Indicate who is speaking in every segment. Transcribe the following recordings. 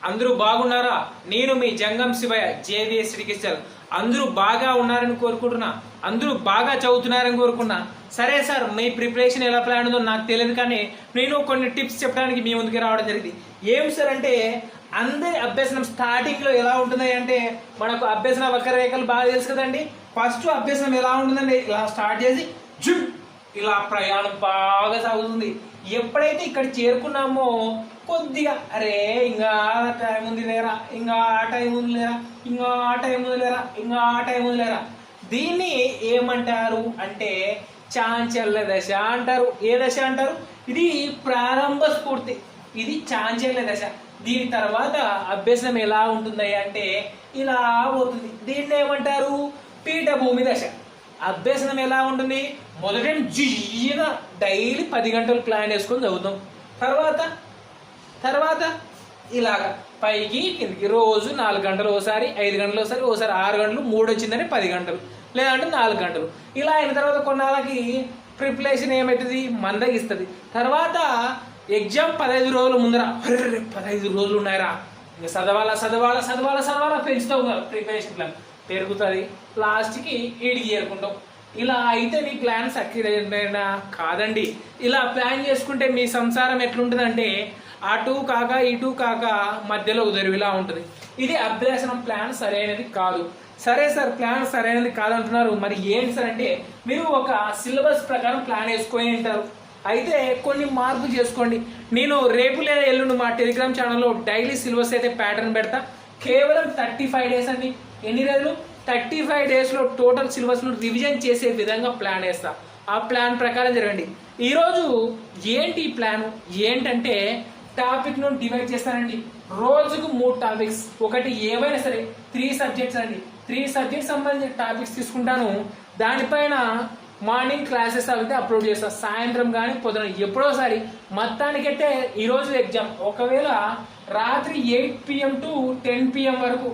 Speaker 1: అందరూ బాగున్నారా? నేను మీ జంగం శివయ్య జేవిఎస్ ఎడ్యుకేషన్. అందరూ బాగా ఉన్నారని కోరుకుంటున్నా, అందరూ బాగా చదువుతున్నారని కోరుకున్నా. సరే సార్, మీ ప్రిపరేషన్ ఎలా ప్లాన్ ఉందో నాకు తెలియదు, కానీ నేను కొన్ని టిప్స్ చెప్పడానికి మీ ముందుకు రావడం జరిగింది. ఏం సార్ అంటే, అందరి అభ్యసనం స్టార్టింగ్ లో ఎలా ఉంటుంది అంటే, మనకు అభ్యసన వక్రరేఖలు బాగా తెలుసు కదండి. ఫస్ట్ అభ్యసనం ఎలా ఉంటుందండి, ఇలా స్టార్ట్ చేసి జుమ్ ఇలా ప్రయాణం బాగా సాగుతుంది. ఎప్పుడైతే ఇక్కడ చేరుకున్నామో కొద్దిగా అరే ఇంకా టైం ఉంది లేరా, ఇంకా టైం ఉంది లేరా, ఇంకా టైం ఉంది లేరా, ఇంకా టైం ఉంది లేరా. దీన్ని ఏమంటారు అంటే చాంచల్య దశ అంటారు. ఏ దశ అంటారు? ఇది ప్రారంభ స్ఫూర్తి, ఇది చాంచల్య దశ. దీని తర్వాత అభ్యసనం ఎలా ఉంటుంది అంటే ఇలా పోతుంది. దీన్ని ఏమంటారు? పీఠభూమి దశ. అభ్యసనం ఎలా ఉంటుంది? మొదట జియ్యగా డైలీ 10 గంటలు ప్లాన్ వేసుకొని చదువుతాం. తర్వాత ఇలాగా పైకి కిందికి రోజు 4 గంటలు, ఓసారి 5 గంటలు, ఓసారి 6 గంటలు, 3 వచ్చిందని 10 గంటలు, లేదంటే 4 గంటలు. ఇలా అయిన తర్వాత కొన్నాళ్ళకి ప్రిపరేషన్ ఏమవుతుంది, మందగిస్తుంది. తర్వాత ఎగ్జామ్ 15 రోజుల ముందర 15 రోజులు ఉన్నాయరా, ఇంకా చదవాలా పెంచుతావు ప్రిపరేషన్ ప్లాన్ పెరుగుతుంది. లాస్ట్కి ఈడికి చేరుకుంటాం. ఇలా అయితే మీ ప్లాన్ సక్సెస్ కాదండి. ఇలా ప్లాన్ చేసుకుంటే మీ సంసారం ఎట్లుంటుందంటే అటు కాక ఇటు కాక మధ్యలో ఉదరివిలా ఉంటుంది. ఇది అభ్యసనం ప్లాన్ సరైనది కాదు. సరే సార్, ప్లాన్ సరైనది కాదంటున్నారు, మరి ఏంటి సార్ అంటే, మీరు ఒక సిలబస్ ప్రకారం ప్లాన్ వేసుకొని ఉంటారు. అయితే కొన్ని మార్పు చేసుకోండి. నేను రేపు లేదా ఎల్లుండి మా టెలిగ్రామ్ ఛానల్లో డైలీ సిలబస్ అయితే ప్యాటర్న్ పెడతా. కేవలం 35 డేస్ అండి. ఎన్ని రోజులు? 35 డేస్లో టోటల్ సిలబస్ను రివిజన్ చేసే విధంగా ప్లాన్ వేస్తా. ఆ ప్లాన్ ప్రకారం జరగండి. ఈరోజు ఏంటి ప్లాన్ ఏంటంటే, టాపిక్ను డివైడ్ చేస్తానండి. రోజుకు 3 టాపిక్స్, ఒకటి ఏవైనా సరే 3 సబ్జెక్ట్స్ అండి. 3 సబ్జెక్ట్స్ సంబంధించిన టాపిక్స్ తీసుకుంటాను. దానిపైన మార్నింగ్ క్లాసెస్ అయితే అప్లోడ్ చేస్తా, సాయంత్రం కానీ పొద్దున ఎప్పుడోసారి. మొత్తానికైతే ఈరోజు ఎగ్జామ్ ఒకవేళ రాత్రి 8 PM to 10 PM వరకు,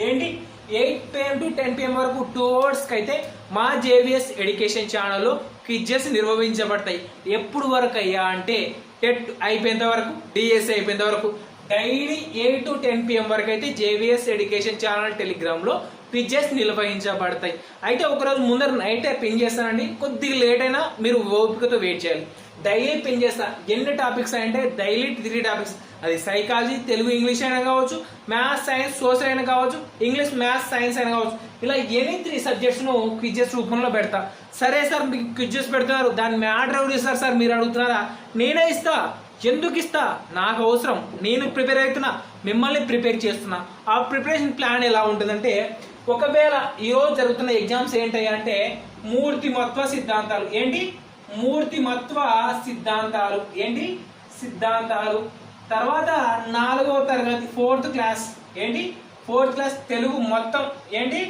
Speaker 1: ఏంటి 8 PM to 10 PM వరకు 2 అవర్స్కి అయితే మా జేవిఎస్ ఎడ్యుకేషన్ ఛానల్లో క్విజెస్ నిర్వహించబడతాయి. ఎప్పుడు వరకు అయ్యా అంటే టెట్ అయిపోయేంత వరకు, డిఎస్సి అయిపోయేంత వరకు, డైలీ 8 to 10 PM వరకు అయితే జేవిఎస్ ఎడ్యుకేషన్ ఛానల్ టెలిగ్రామ్లో క్విజెస్ నిర్వహించబడతాయి. అయితే ఒకరోజు ముందర నైటే పిన్ చేస్తానండి. కొద్దిగా లేట్ అయినా మీరు ఓపికతో వెయిట్ చేయాలి. డైలీ పిన్ చేస్తా. ఎన్ని టాపిక్స్ అంటే డైలీ 3 టాపిక్స్. అది సైకాలజీ, తెలుగు, ఇంగ్లీష్ అయినా కావచ్చు, మ్యాథ్స్, సైన్స్, సోషల్ అయినా కావచ్చు, ఇంగ్లీష్, మ్యాథ్స్, సైన్స్ అయినా కావచ్చు. ఇలా ఎనీ 3 సబ్జెక్ట్స్ను క్విజెస్ రూపంలో పెడతా. సరే సార్, మీకు క్విజెస్ పెడుతున్నారు, దాని మ్యాటర్ ఎవరు ఇస్తారు సార్ మీరు అడుగుతున్నారా? నేనే ఇస్తా. ఎందుకు ఇస్తా? నాకు అవసరం. నేను ప్రిపేర్ అవుతున్నా, మిమ్మల్ని ప్రిపేర్ చేస్తున్నా. ఆ ప్రిపరేషన్ ప్లాన్ ఎలా ఉంటుందంటే, ఒకవేళ ఈరోజు జరుగుతున్న ఎగ్జామ్స్ ఏంటంటే మూర్తిమత్వ సిద్ధాంతాలు. ఏంటి? మూర్తిమత్వ సిద్ధాంతాలు. ఏంటి? సిద్ధాంతాలు. తర్వాత 4వ తరగతి 4th క్లాస్. ఏంటి? 4th క్లాస్ తెలుగు మొత్తం. ఏంటి?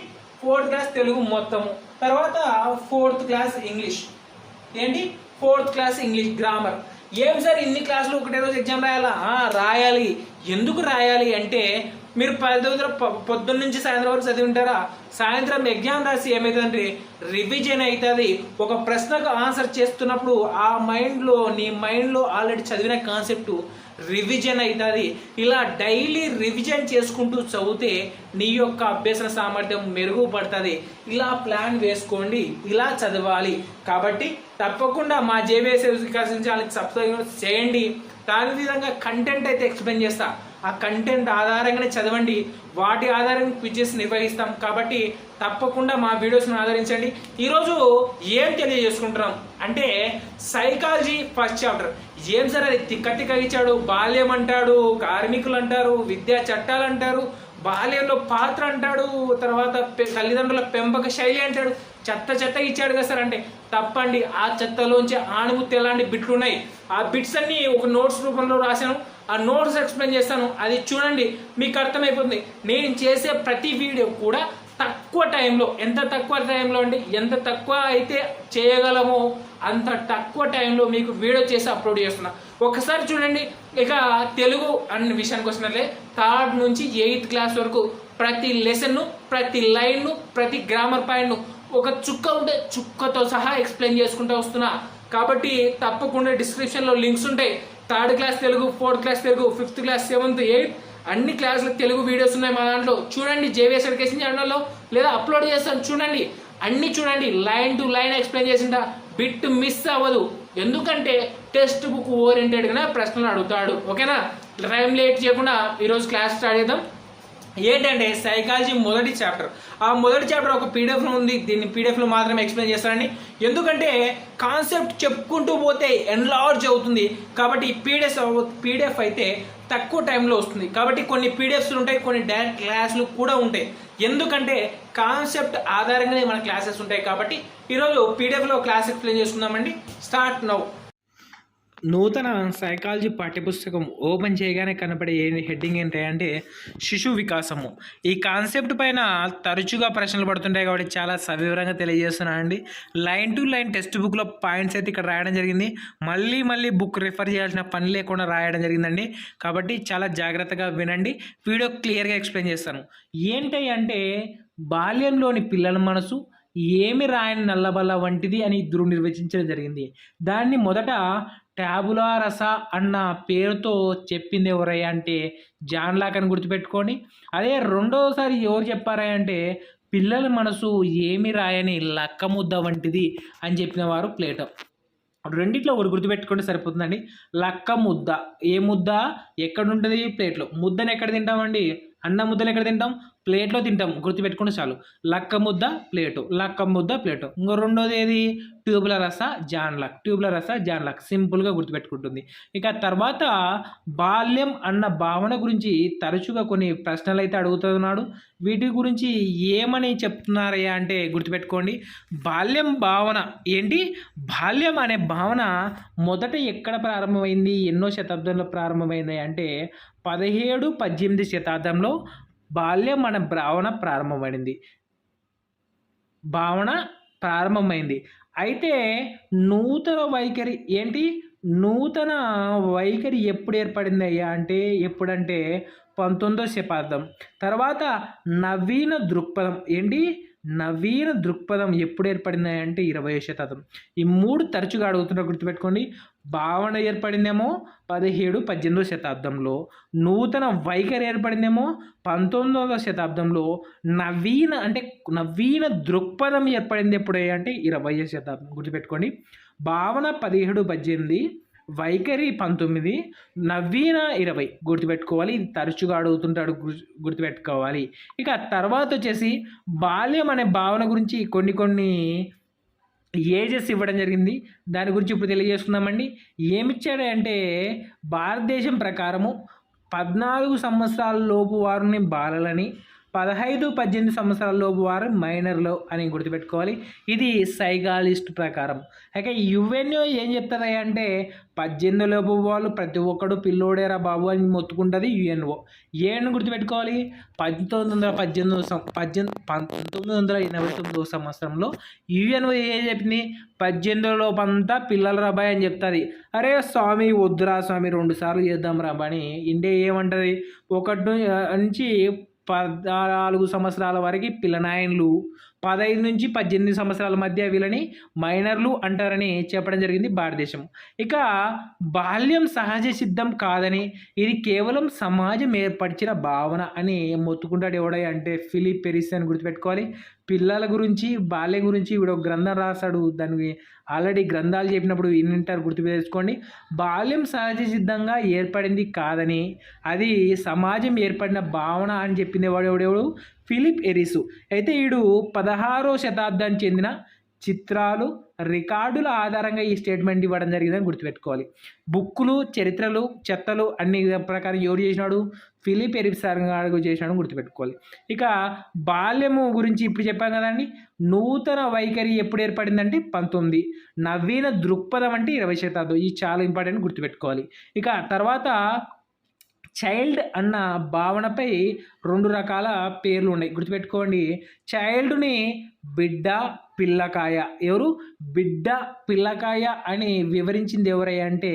Speaker 1: 4th క్లాస్ తెలుగు మొత్తము. తర్వాత 4th క్లాస్ ఇంగ్లీష్. ఏంటి? 4th class English grammar. ఏం సార్ ఇన్ని క్లాసులు ఒకటే రోజు ఎగ్జామ్ రాయాలా? రాయాలి. ఎందుకు రాయాలి అంటే, మీరు 10 రోజులు పొద్దున్న నుంచి సాయంత్రం వరకు చదివి ఉంటారా? సాయంత్రం ఎగ్జామ్ రాసి ఏమవుతుందంటే రివిజన్ అవుతుంది. ఒక ప్రశ్నకు ఆన్సర్ చేస్తున్నప్పుడు ఆ నీ మైండ్లో ఆల్రెడీ చదివిన కాన్సెప్ట్ రివిజన్ అవుతుంది. ఇలా డైలీ రివిజన్ చేసుకుంటూ చదివితే నీ యొక్క అభ్యసన సామర్థ్యం మెరుగుపడుతుంది. ఇలా ప్లాన్ వేసుకోండి, ఇలా చదవాలి. కాబట్టి తప్పకుండా మా జేవిఎస్ ఎడ్యుకేషన్ ఛానల్కి సబ్స్క్రైబ్ చేయండి. దాని విధంగా కంటెంట్ అయితే ఎక్స్ప్లెయిన్ చేస్తా. ఆ కంటెంట్ ఆధారంగానే చదవండి. వాటి ఆధారంగా క్విజెస్ నిర్వహిస్తాం. కాబట్టి తప్పకుండా మా వీడియోస్ను ఆదరించండి. ఈరోజు ఏం తెలియజేసుకుంటున్నాం అంటే, సైకాలజీ ఫస్ట్ చాప్టర్. ఏం సార్ అది తిక్క ఇచ్చాడు. బాల్యం అంటాడు, కార్మికులు అంటారు, విద్యా చట్టాలు అంటారు, బాల్యంలో పాత్ర అంటాడు, తర్వాత తల్లిదండ్రుల పెంపక శైలి అంటాడు. చెత్త ఇచ్చాడు కదా సార్ అంటే తప్పండి. ఆ చెత్తలోంచి ఆణిముత్తి ఎలాంటి బిట్లు ఉన్నాయి. ఆ బిట్స్ అన్ని ఒక నోట్స్ రూపంలో రాశాను. ఆ నోట్స్ ఎక్స్ప్లెయిన్ చేస్తాను, అది చూడండి, మీకు అర్థమైపోతుంది. నేను చేసే ప్రతి వీడియో కూడా తక్కువ టైంలో, ఎంత తక్కువ టైంలో అంటే ఎంత తక్కువ అయితే చేయగలమో అంత తక్కువ టైంలో మీకు వీడియో చేసి అప్లోడ్ చేస్తున్నా. ఒకసారి చూడండి. ఇక తెలుగు అనే విషయానికి వస్తున్నట్లే 3rd నుంచి 8th క్లాస్ వరకు ప్రతి లెసన్ను, ప్రతి లైన్ను, ప్రతి గ్రామర్ పాయింట్ను ఒక చుక్క ఉంటే చుక్కతో సహా ఎక్స్ప్లెయిన్ చేసుకుంటూ వస్తున్నా. కాబట్టి తప్పకుండా డిస్క్రిప్షన్లో లింక్స్ ఉంటాయి. 3rd class Telugu, 4th class Telugu, 5th class, 7th, 8th అన్ని క్లాసులకు తెలుగు వీడియోస్ ఉన్నాయి మా దాంట్లో, చూడండి. జేవిఎస్ ఎడ్యుకేషన్ ఛానల్లో లేదా అప్లోడ్ చేస్తాను, చూడండి. అన్ని చూడండి, లైన్ టు లైన్ ఎక్స్ప్లెయిన్ చేసిందా, బిట్ మిస్ అవ్వదు. ఎందుకంటే టెక్స్ట్ బుక్ ఓరియంటెడ్గానే ప్రశ్నలు అడుగుతాడు. ఓకేనా, టైం లేట్ చేయకుండా ఈరోజు క్లాస్ స్టార్ట్ చేద్దాం. ఏంటంటే సైకాలజీ మొదటి చాప్టర్. ఆ మొదటి చాప్టర్ ఒక పీడిఎఫ్లో ఉంది, దీన్ని పీడిఎఫ్లో మాత్రమే ఎక్స్ప్లెయిన్ చేస్తానండి. ఎందుకంటే కాన్సెప్ట్ చెప్పుకుంటూ పోతే ఎన్లార్జ్ అవుతుంది. కాబట్టి పీడిఎఫ్ అయితే తక్కువ టైంలో వస్తుంది. కాబట్టి కొన్ని పీడిఎఫ్స్ ఉంటాయి, కొన్ని డైరెక్ట్ క్లాసులు కూడా ఉంటాయి. ఎందుకంటే కాన్సెప్ట్ ఆధారంగానే మన క్లాసెస్ ఉంటాయి. కాబట్టి ఈరోజు పీడిఎఫ్లో క్లాస్ ఎక్స్ప్లెయిన్ చేసుకుందామండి. Start now. నూతన సైకాలజీ పాఠ్యపుస్తకం ఓపెన్ చేయగానే కనపడే హెడ్డింగ్ ఏంటంటే శిశు వికాసము. ఈ కాన్సెప్ట్ పైన తరచుగా ప్రశ్నలు పడుతుంటాయి కాబట్టి చాలా సవివరంగా తెలియజేస్తున్నానండి. లైన్ టు లైన్ టెక్స్ట్ బుక్లో పాయింట్స్ అయితే ఇక్కడ రాయడం జరిగింది. మళ్ళీ బుక్ రిఫర్ చేయాల్సిన పని లేకుండా రాయడం జరిగిందండి. కాబట్టి చాలా జాగ్రత్తగా వినండి, వీడియో క్లియర్గా ఎక్స్ప్లెయిన్ చేస్తాను. ఏంటి అంటే బాల్యంలోని పిల్లల మనసు ఏమి రాయని నల్లబల్ల వంటిది అని ఇద్దరు నిర్వచించడం జరిగింది. దాన్ని మొదట ట్యాబులా రసా అన్న పేరుతో చెప్పింది ఎవరయ్యా అంటే జాన్ లాక్ అని గుర్తుపెట్టుకోండి. అదే రెండోసారి ఎవరు చెప్పారా అంటే పిల్లల మనసు ఏమి రాయని లక్క ముద్ద వంటిది అని చెప్పిన వారు ప్లేటో. రెండిట్లో ఒకటి గుర్తుపెట్టుకుంటే సరిపోతుందండి. లక్క ముద్ద, ఏ ముద్ద ఎక్కడ ఉంటుంది? ప్లేట్లో. ముద్దను ఎక్కడ తింటామండి? అన్న ముద్దలు ఎక్కడ తింటాం? ప్లేట్లో తింటాం. గుర్తుపెట్టుకుంటే చాలు. లక్క ముద్ద ప్లేటు, లక్క ముద్ద ప్లేటు. ఇంకో రెండోది ఏది? ట్యూబ్ల రస జాన్ లాక్, ట్యూబ్ల రస జాన్ లాక్. సింపుల్గా గుర్తుపెట్టుకుంటుంది. ఇక తర్వాత బాల్యం అన్న భావన గురించి తరచుగా కొన్ని ప్రశ్నలు అయితే అడుగుతున్నాడు. వీటి గురించి ఏమని చెప్తున్నారయ్యా అంటే గుర్తుపెట్టుకోండి. బాల్యం భావన ఏంటి? బాల్యం అనే భావన మొదట ఎక్కడ ప్రారంభమైంది, ఎన్నో శతాబ్దంలో ప్రారంభమైంది అంటే 17-18 శతాబ్దంలో బాల్యం అనే భావన ప్రారంభమైంది. అయితే నూతన వైఖరి ఏంటి? నూతన వైఖరి ఎప్పుడు ఏర్పడింది అయ్యా అంటే ఎప్పుడంటే 19వ శతాబ్దం. తర్వాత నవీన దృక్పథం ఏంటి? నవీన దృక్పథం ఎప్పుడు ఏర్పడింది అంటే 20వ శతాబ్దం. ఈ మూడు తరచుగా అడుగుతున్నారు, గుర్తుపెట్టుకోండి. భావన ఏర్పడిందేమో 17-18వ శతాబ్దంలో, నూతన వైఖరి ఏర్పడిందేమో 19వ శతాబ్దంలో, నవీన దృక్పథం ఏర్పడింది ఎప్పుడే అంటే 20వ శతాబ్దం. గుర్తుపెట్టుకోండి. భావన 17-18, వైఖరి 19, నవీన 20. గుర్తుపెట్టుకోవాలి. ఇది తరచుగా అడుగుతుంటాడు, గుర్తుపెట్టుకోవాలి. ఇక తర్వాత వచ్చేసి బాల్యం అనే భావన గురించి కొన్ని ఏజెస్ ఇవ్వడం జరిగింది. దాని గురించి ఇప్పుడు తెలియజేసుకుందామండి. ఏమిచ్చాడు అంటే భారతదేశం ప్రకారము 14 సంవత్సరాల లోపు వారిని బాలలని, 15-18 సంవత్సరాల లోపు వారు మైనర్లు అని గుర్తుపెట్టుకోవాలి. ఇది సైకాలజిస్ట్ ప్రకారం. అయితే యుఎన్ఓ ఏం చెప్తుంది అంటే 18 లోపు వాళ్ళు ప్రతి ఒక్కడు పిల్లోడేరా బాబు అని మొత్తుకుంటుంది యుఎన్ఓ. ఏను గుర్తుపెట్టుకోవాలి. 1989 సంవత్సరంలో యుఎన్ఓ ఏం చెప్పింది? 18 లోపంతా పిల్లల రాబాయ్ అని చెప్తుంది. అరే స్వామి వద్దురా స్వామి, 2 సార్లు చేద్దాం రాబా అని ఇండియా ఏమంటుంది? 1 నుంచి 14 సంవత్సరాల వరకు పిల్లనాయన్లు, 15-18 సంవత్సరాల మధ్య వీళ్ళని మైనర్లు అంటారని చెప్పడం జరిగింది భారతదేశం. ఇక బాల్యం సహజ సిద్ధం కాదని, ఇది కేవలం సమాజం ఏర్పరిచిన భావన అని మొత్తుకుంటాడు ఎవడై అంటే ఫిలిప్ ఎరిస్ అని గుర్తుపెట్టుకోవాలి. పిల్లల గురించి, బాల్యం గురించి వీడు గ్రంథం రాశాడు. దానికి ఆల్రెడీ గ్రంథాలు చెప్పినప్పుడు వింటారు, గుర్తు తెచ్చుకోండి. బాల్యం సహజ సిద్ధంగా ఏర్పడింది కాదని, అది సమాజం ఏర్పడిన భావన అని చెప్పింది ఎవడెవడెవడు? ఫిలిప్ ఎరిసు. అయితే వీడు 16వ శతాబ్దానికి చెందిన చిత్రాలు, రికార్డుల ఆధారంగా ఈ స్టేట్మెంట్ ఇవ్వడం జరిగిందని గుర్తుపెట్టుకోవాలి. బుక్కులు, చరిత్రలు, చెత్తలు అన్ని ప్రకారం ఎవరు చేసినాడు? ఫిలిప్ ఎరిస్ చేసినాడు, గుర్తుపెట్టుకోవాలి. ఇక బాల్యము గురించి ఇప్పుడు చెప్పాం కదండి. నూతన వైఖరి ఎప్పుడు ఏర్పడిందంటే 19, నవీన దృక్పథం అంటే 20వ శతాబ్దం. ఇది చాలా ఇంపార్టెంట్, గుర్తుపెట్టుకోవాలి. ఇక తర్వాత చైల్డ్ అన్న భావనపై 2 రకాల పేర్లు ఉన్నాయి, గుర్తుపెట్టుకోండి. చైల్డ్ని బిడ్డ, పిల్లకాయ. ఎవరు? బిడ్డ, పిల్లకాయ అని వివరించింది ఎవరయ్యా అంటే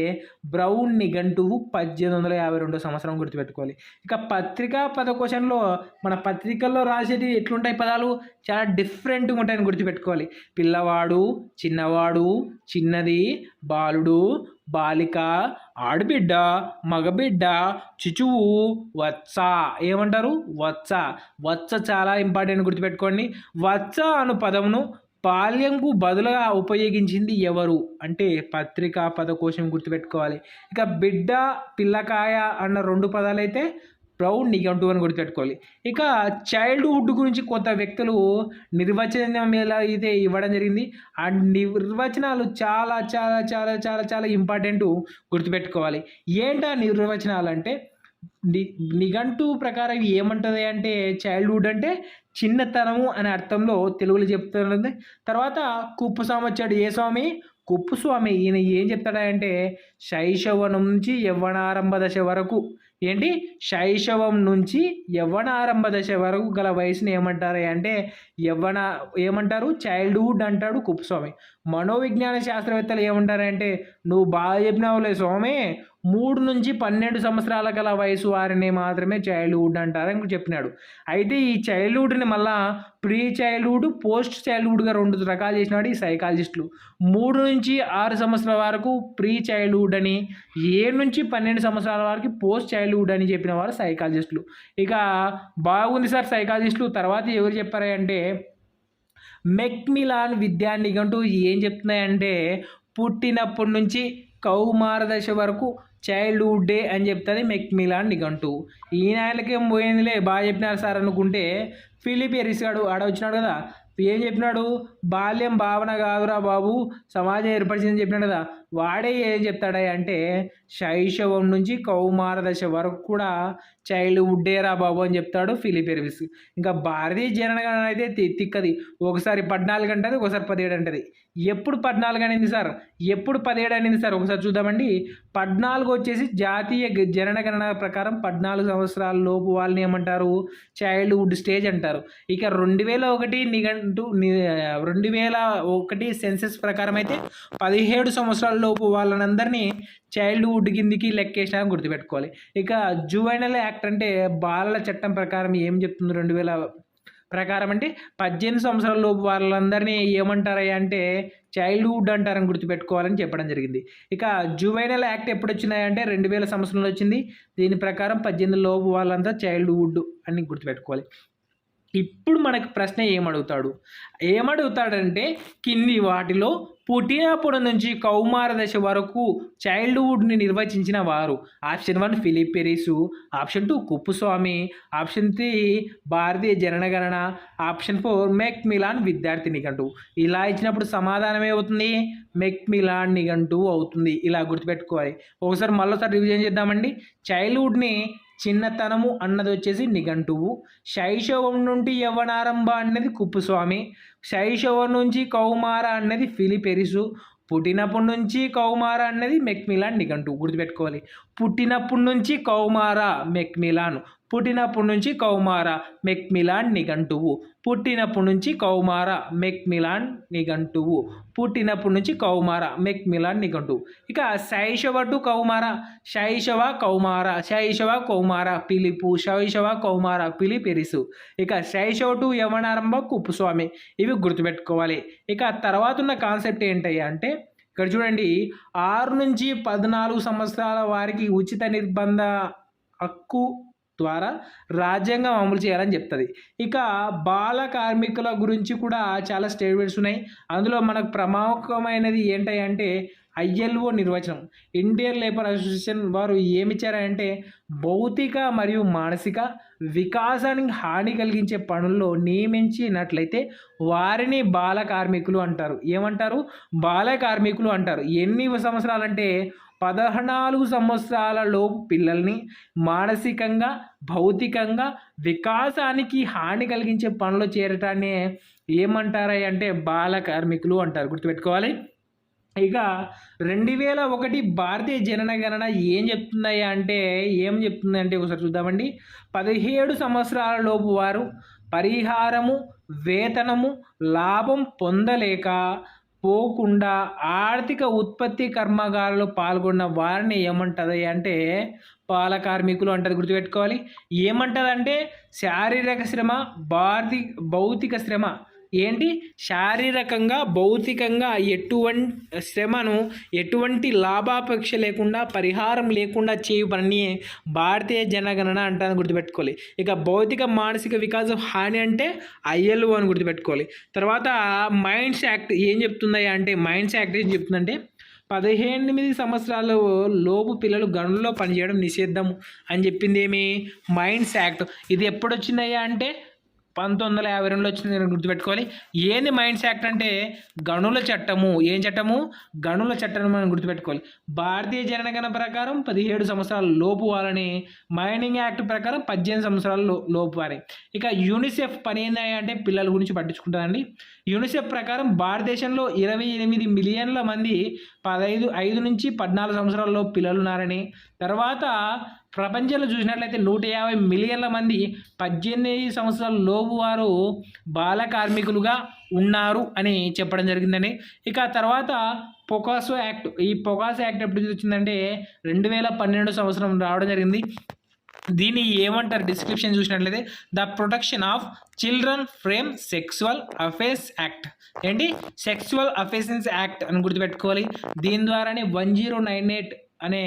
Speaker 1: బ్రౌన్ నిఘంటువు 1852 సంవత్సరం, గుర్తుపెట్టుకోవాలి. ఇక పత్రికా పదకోశంలో మన పత్రికల్లో రాసేది ఎట్లుంటాయి పదాలు? చాలా డిఫరెంట్గా ఉంటాయని గుర్తుపెట్టుకోవాలి. పిల్లవాడు, చిన్నవాడు, చిన్నది, బాలుడు, బాలిక, ఆడబిడ్డ, మగబిడ్డ, శిశువు, వత్స. ఏమంటారు? వత్స. వత్స చాలా ఇంపార్టెంట్, గుర్తుపెట్టుకోండి. వత్స అను పదమును బాల్యంకు బదులుగా ఉపయోగించింది ఎవరు అంటే పత్రికా పదకోశం, గుర్తుపెట్టుకోవాలి. ఇక బిడ్డ, పిల్లకాయ అన్న 2 పదాలైతే ప్రౌడ్ నిఘంటువు అని గుర్తుపెట్టుకోవాలి. ఇక చైల్డ్హుడ్ గురించి కొంత వ్యక్తులు నిర్వచనం ఎలా అయితే ఇవ్వడం జరిగింది. ఆ నిర్వచనాలు చాలా చాలా చాలా చాలా చాలా ఇంపార్టెంట్, గుర్తుపెట్టుకోవాలి. ఏంటా నిర్వచనాలు అంటే నిఘంటువు ప్రకారం ఏమంటుంది అంటే చైల్డ్హుడ్ అంటే చిన్నతనము అనే అర్థంలో తెలుగులో చెప్తున్నది. తర్వాత కుప్పస్వామి వచ్చాడు. ఏ స్వామి? కుప్పస్వామి. ఈయన ఏం చెప్తాడంటే శైశవం నుంచి యవ్వనారంభ దశ వరకు, ఏంటి శైశవం నుంచి యవ్వనారంభ దశ వరకు గల వయసుని ఏమంటారు అంటే ఏమంటారు? చైల్డ్హుడ్ అంటాడు కుప్పస్వామి. మనోవిజ్ఞాన శాస్త్రవేత్తలు ఏమంటారంటే నువ్వు బాగా చెప్పినావులే స్వామి, 3 నుంచి 12 సంవత్సరాల గల వయసు వారిని మాత్రమే చైల్డ్హుడ్ అంటారని చెప్పినాడు. అయితే ఈ చైల్డ్హుడ్ని మళ్ళా ప్రీ చైల్డ్హుడ్, పోస్ట్ చైల్డ్హుడ్గా 2 రకాలు చేసినాడు ఈ సైకాలజిస్టులు. 3 నుంచి 6 సంవత్సరాల వరకు ప్రీ చైల్డ్హుడ్ అని, 7 నుంచి 12 సంవత్సరాల వరకు పోస్ట్ చైల్డ్హుడ్ అని చెప్పిన వారు సైకాలజిస్టులు. ఇక బాగుంది సార్ సైకాలజిస్టులు. తర్వాత ఎవరు చెప్పారంటే మెక్మిలాన్ విద్యా నిఘంటువు ఏం చెప్తున్నాయంటే పుట్టినప్పటి నుంచి కౌమార దశ వరకు చైల్డ్హుడ్ డే అని చెప్తుంది మెక్మిలాన్ నిఘంటువు. ఈయనకేం పోయిందిలే, బాగా చెప్పినారు సార్ అనుకుంటే ఫిలిప్ ఎరిస్ గాడు ఆడ వచ్చినాడు కదా, ఏం చెప్పినాడు? బాల్యం భావన కాదురా బాబు, సమాజం ఏర్పరిచిందని చెప్పినాడు కదా. వాడే ఏం చెప్తాడా అంటే శైశవం నుంచి కౌమార దశ వరకు కూడా చైల్డ్హుడ్డే రా బాబు అని చెప్తాడు ఫిలిప్ ఎరిస్. ఇంకా భారతీయ జనగణన అయితే తిక్కది. ఒకసారి 14 అంటది, ఒకసారి 17 అంటది. ఎప్పుడు 14 అనింది సార్, ఎప్పుడు 17 అనింది సార్? ఒకసారి చూద్దామండి. 14 వచ్చేసి జాతీయ జనగణన ప్రకారం 14 సంవత్సరాల లోపు వాళ్ళని ఏమంటారు? చైల్డ్హుడ్ స్టేజ్ అంటారు. ఇక 2001 సెన్సెస్ ప్రకారం అయితే 17 సంవత్సరాల లోపు వాళ్ళనందరినీ చైల్డ్హుడ్ కిందికి లెక్కేసినారని గుర్తుపెట్టుకోవాలి. ఇక జువైనల్ యాక్ట్ అంటే బాలల చట్టం ప్రకారం ఏం చెప్తుంది? 2000 ప్రకారం అంటే 18 సంవత్సరాల లోపు వాళ్ళందరినీ ఏమంటారయ్యా అంటే చైల్డ్హుడ్ అంటారని గుర్తుపెట్టుకోవాలని చెప్పడం జరిగింది. ఇక జువైనల్ యాక్ట్ ఎప్పుడు వచ్చినాయంటే 2000 సంవత్సరంలో వచ్చింది. దీని ప్రకారం 18 లోపు వాళ్ళంతా చైల్డ్హుడ్ అని గుర్తుపెట్టుకోవాలి. ఇప్పుడు మనకు ప్రశ్న ఏమడుగుతాడంటే కింది వాటిలో పుట్టినప్పటి నుంచి కౌమార దశ వరకు చైల్డ్హుడ్ని నిర్వచించిన వారు. Option 1 Philip Aries, option 2 Kuppuswamy, option 3 భారతీయ జనగణన, ఆప్షన్ 4 మెక్మిలాన్ విద్యార్థి నిఘంటువు. ఇలా ఇచ్చినప్పుడు సమాధానం ఏమవుతుంది? మెక్మిలాన్ నిఘంటువు అవుతుంది. ఇలా గుర్తుపెట్టుకోవాలి. ఒకసారి మళ్ళీసారి రివిజన్ చేద్దామండి. చైల్డ్హుడ్ని చిన్నతనము అన్నది వచ్చేసి నిఘంటువు, శైశవం నుండి యవ్వనారంభ అన్నది కుప్పస్వామి, శైశవం నుంచి కౌమార అన్నది ఫిలిప్ ఎరిస్, పుట్టినప్పటి నుంచి కౌమార అన్నది మెక్మిలాన్ నిఘంటువు. గుర్తుపెట్టుకోవాలి. పుట్టినప్పటి నుంచి కౌమార మెక్మిలాన్, పుట్టినప్పటి నుంచి కౌమార మెక్మిలాన్ నిఘంటువు, పుట్టినప్పటి నుంచి కౌమార మెక్మిలాన్ నిఘంటువు, పుట్టినప్పటి నుంచి కౌమార మెక్మిలాన్ నిఘంటువు. ఇక శైశవ టు కౌమార, శైశవ కౌమార, శైశవ కౌమార పిలిపు, శైశవ కౌమార పిలిప్ ఎరిస్. ఇక శైశవ టు యవనారంభ కుప్పస్వామి. ఇవి గుర్తుపెట్టుకోవాలి. ఇక తర్వాత ఉన్న కాన్సెప్ట్ ఏంటయ్యా అంటే ఇక్కడ చూడండి, 6 నుంచి 14 సంవత్సరాల వారికి ఉచిత నిర్బంధ హక్కు ద్వారా రాజ్యాంగం అమలు చేయాలని చెప్తుంది. ఇక బాల కార్మికుల గురించి కూడా చాలా స్టేట్మెంట్స్ ఉన్నాయి. అందులో మనకు ప్రముఖమైనది ఏంటంటే ఐఎల్ఓ నిర్వచనం, ఇండియన్ లేబర్ అసోసియేషన్ వారు ఏమిచ్చారంటే భౌతిక మరియు మానసిక వికాసానికి హాని కలిగించే పనుల్లో నియమించినట్లయితే వారిని బాల కార్మికులు అంటారు. ఏమంటారు? బాల కార్మికులు అంటారు. ఎన్ని సంవత్సరాలంటే 14 సంవత్సరాల లోపు పిల్లల్ని మానసికంగా భౌతికంగా వికాసానికి హాని కలిగించే పనులు చేరటాన్ని ఏమంటారా అంటే బాల కార్మికులు అంటారు. గుర్తుపెట్టుకోవాలి. ఇక 2001 భారతీయ జనగణన ఏం చెప్తుందంటే ఒకసారి చూద్దామండి. 17 సంవత్సరాల లోపు వారు పరిహారము, వేతనము, లాభం పొందలేక పోకుండా ఆర్థిక ఉత్పత్తి కర్మాగారాల్లో పాల్గొన్న వారిని ఏమంటుంది అంటే బాల కార్మికులు అంటది. గుర్తుపెట్టుకోవాలి. ఏమంటదంటే శారీరక శ్రమ, భౌతిక శ్రమ ఏంటి శారీరకంగా భౌతికంగా ఎటువంటి శ్రమను ఎటువంటి లాభాపేక్ష లేకుండా పరిహారం లేకుండా చేయు పని భారతీయ జనగణన అంటాను గుర్తుపెట్టుకోవాలి. ఇక భౌతిక మానసిక వికాసం హాని అంటే ILO అని గుర్తుపెట్టుకోవాలి. తర్వాత మైండ్స్ యాక్ట్ ఏం చెప్తుందయ్యా అంటే మైండ్స్ యాక్ట్ ఏం చెప్తుందంటే 18 సంవత్సరాల లోపు పిల్లలు గనుల్లో పనిచేయడం నిషేధం అని చెప్పింది ఏమి మైండ్స్ యాక్ట్. ఇది ఎప్పుడు వచ్చిందయ్యా అంటే 1952లో వచ్చింది నేను గుర్తుపెట్టుకోవాలి. ఏంది మైండ్స్ యాక్ట్ అంటే గనుల చట్టము. ఏం చట్టము? గనుల చట్టం అని గుర్తుపెట్టుకోవాలి. భారతీయ జనగణన ప్రకారం 17 సంవత్సరాల లోపు వాళ్ళని, మైనింగ్ యాక్ట్ ప్రకారం 18 సంవత్సరాల లోపు వారి. ఇక యూనిసెఫ్ పని ఏంది అంటే పిల్లల గురించి పట్టించుకుంటుందండి. యూనిసెఫ్ ప్రకారం భారతదేశంలో 28 మిలియన్ల మంది 5 నుంచి 14 సంవత్సరాల్లో పిల్లలు ఉన్నారని, తర్వాత ప్రపంచంలో చూసినట్లయితే 150 మిలియన్ల మంది 18 సంవత్సరాల లోపు వారు బాల కార్మికులుగా ఉన్నారు అని చెప్పడం జరిగిందండి. ఇక తర్వాత పొకాసో యాక్ట్. ఈ పొకాసో యాక్ట్ ఎప్పుడు వచ్చిందంటే 2012 సంవత్సరం రావడం జరిగింది. దీన్ని ఏమంటారు డిస్క్రిప్షన్ చూసినట్లయితే the protection of children from sexual offence act. ఏంటి సెక్సువల్ అఫెన్సెస్ యాక్ట్ అని గుర్తుపెట్టుకోవాలి. దీని ద్వారానే 1098 అనే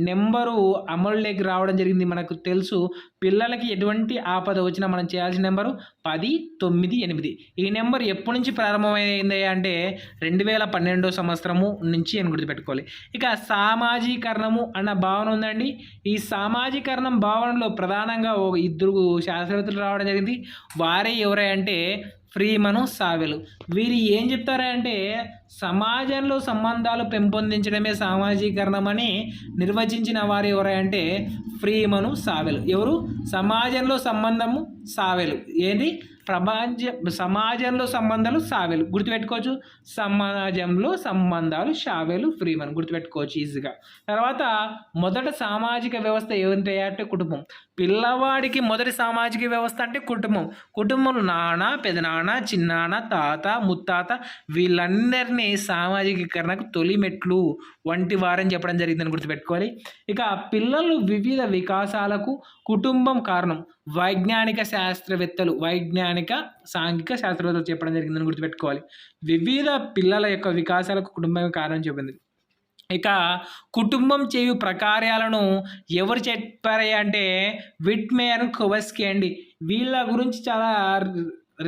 Speaker 1: నెంబరు అమలులోకి రావడం జరిగింది. మనకు తెలుసు పిల్లలకి ఎటువంటి ఆపద వచ్చినా మనం చేయాల్సిన నెంబరు 1098. ఈ నెంబర్ ఎప్పటి నుంచి ప్రారంభమైంది అంటే 2012 సంవత్సరము నుంచి అని గుర్తుపెట్టుకోవాలి. ఇక సామాజీకరణము అన్న భావన ఉందండి. ఈ సామాజీకరణం భావనలో ప్రధానంగా 2 శాస్త్రవేత్తలు రావడం జరిగింది. వారే ఎవరై అంటే ఫ్రీమను, సావెలు. వీరు ఏం చెప్తారంటే సమాజంలో సంబంధాలు పెంపొందించడమే సామాజీకరణం అని నిర్వచించిన వారు ఎవరంటే ఫ్రీమను, సావెలు. ఎవరు? సమాజంలో సంబంధము సావెలు. ఏంటి సమాజంలో సంబంధాలు సావెలు గుర్తుపెట్టుకోవచ్చు. సమాజంలో సంబంధాలు షావెలు, ఫ్రీమన్ గుర్తుపెట్టుకోవచ్చు ఈజీగా. తర్వాత మొదట సామాజిక వ్యవస్థ ఏమిటి అంటే కుటుంబం. పిల్లవాడికి మొదటి సామాజిక వ్యవస్థ అంటే కుటుంబం. కుటుంబంలో నాన్న, పెదనాన్న, చిన్నాన్న, తాత, ముత్తాత వీళ్ళందరినీ సామాజికీకరణకు తొలి మెట్లు వంటి వారని చెప్పడం జరిగిందని గుర్తుపెట్టుకోవాలి. ఇక పిల్లలు వివిధ వికాసాలకు కుటుంబం కారణం. వైజ్ఞానిక సాంఘిక శాస్త్రవేత్తలు చెప్పడం జరిగిందని గుర్తుపెట్టుకోవాలి. వివిధ పిల్లల యొక్క వికాసాలకు కుటుంబమే కారణం చెప్పింది. ఇక కుటుంబం చేయు ప్రకార్యాలను ఎవరు చెప్పారు అంటే విట్మేయర్, కొవెస్కీ అండి. వీళ్ళ గురించి చాలా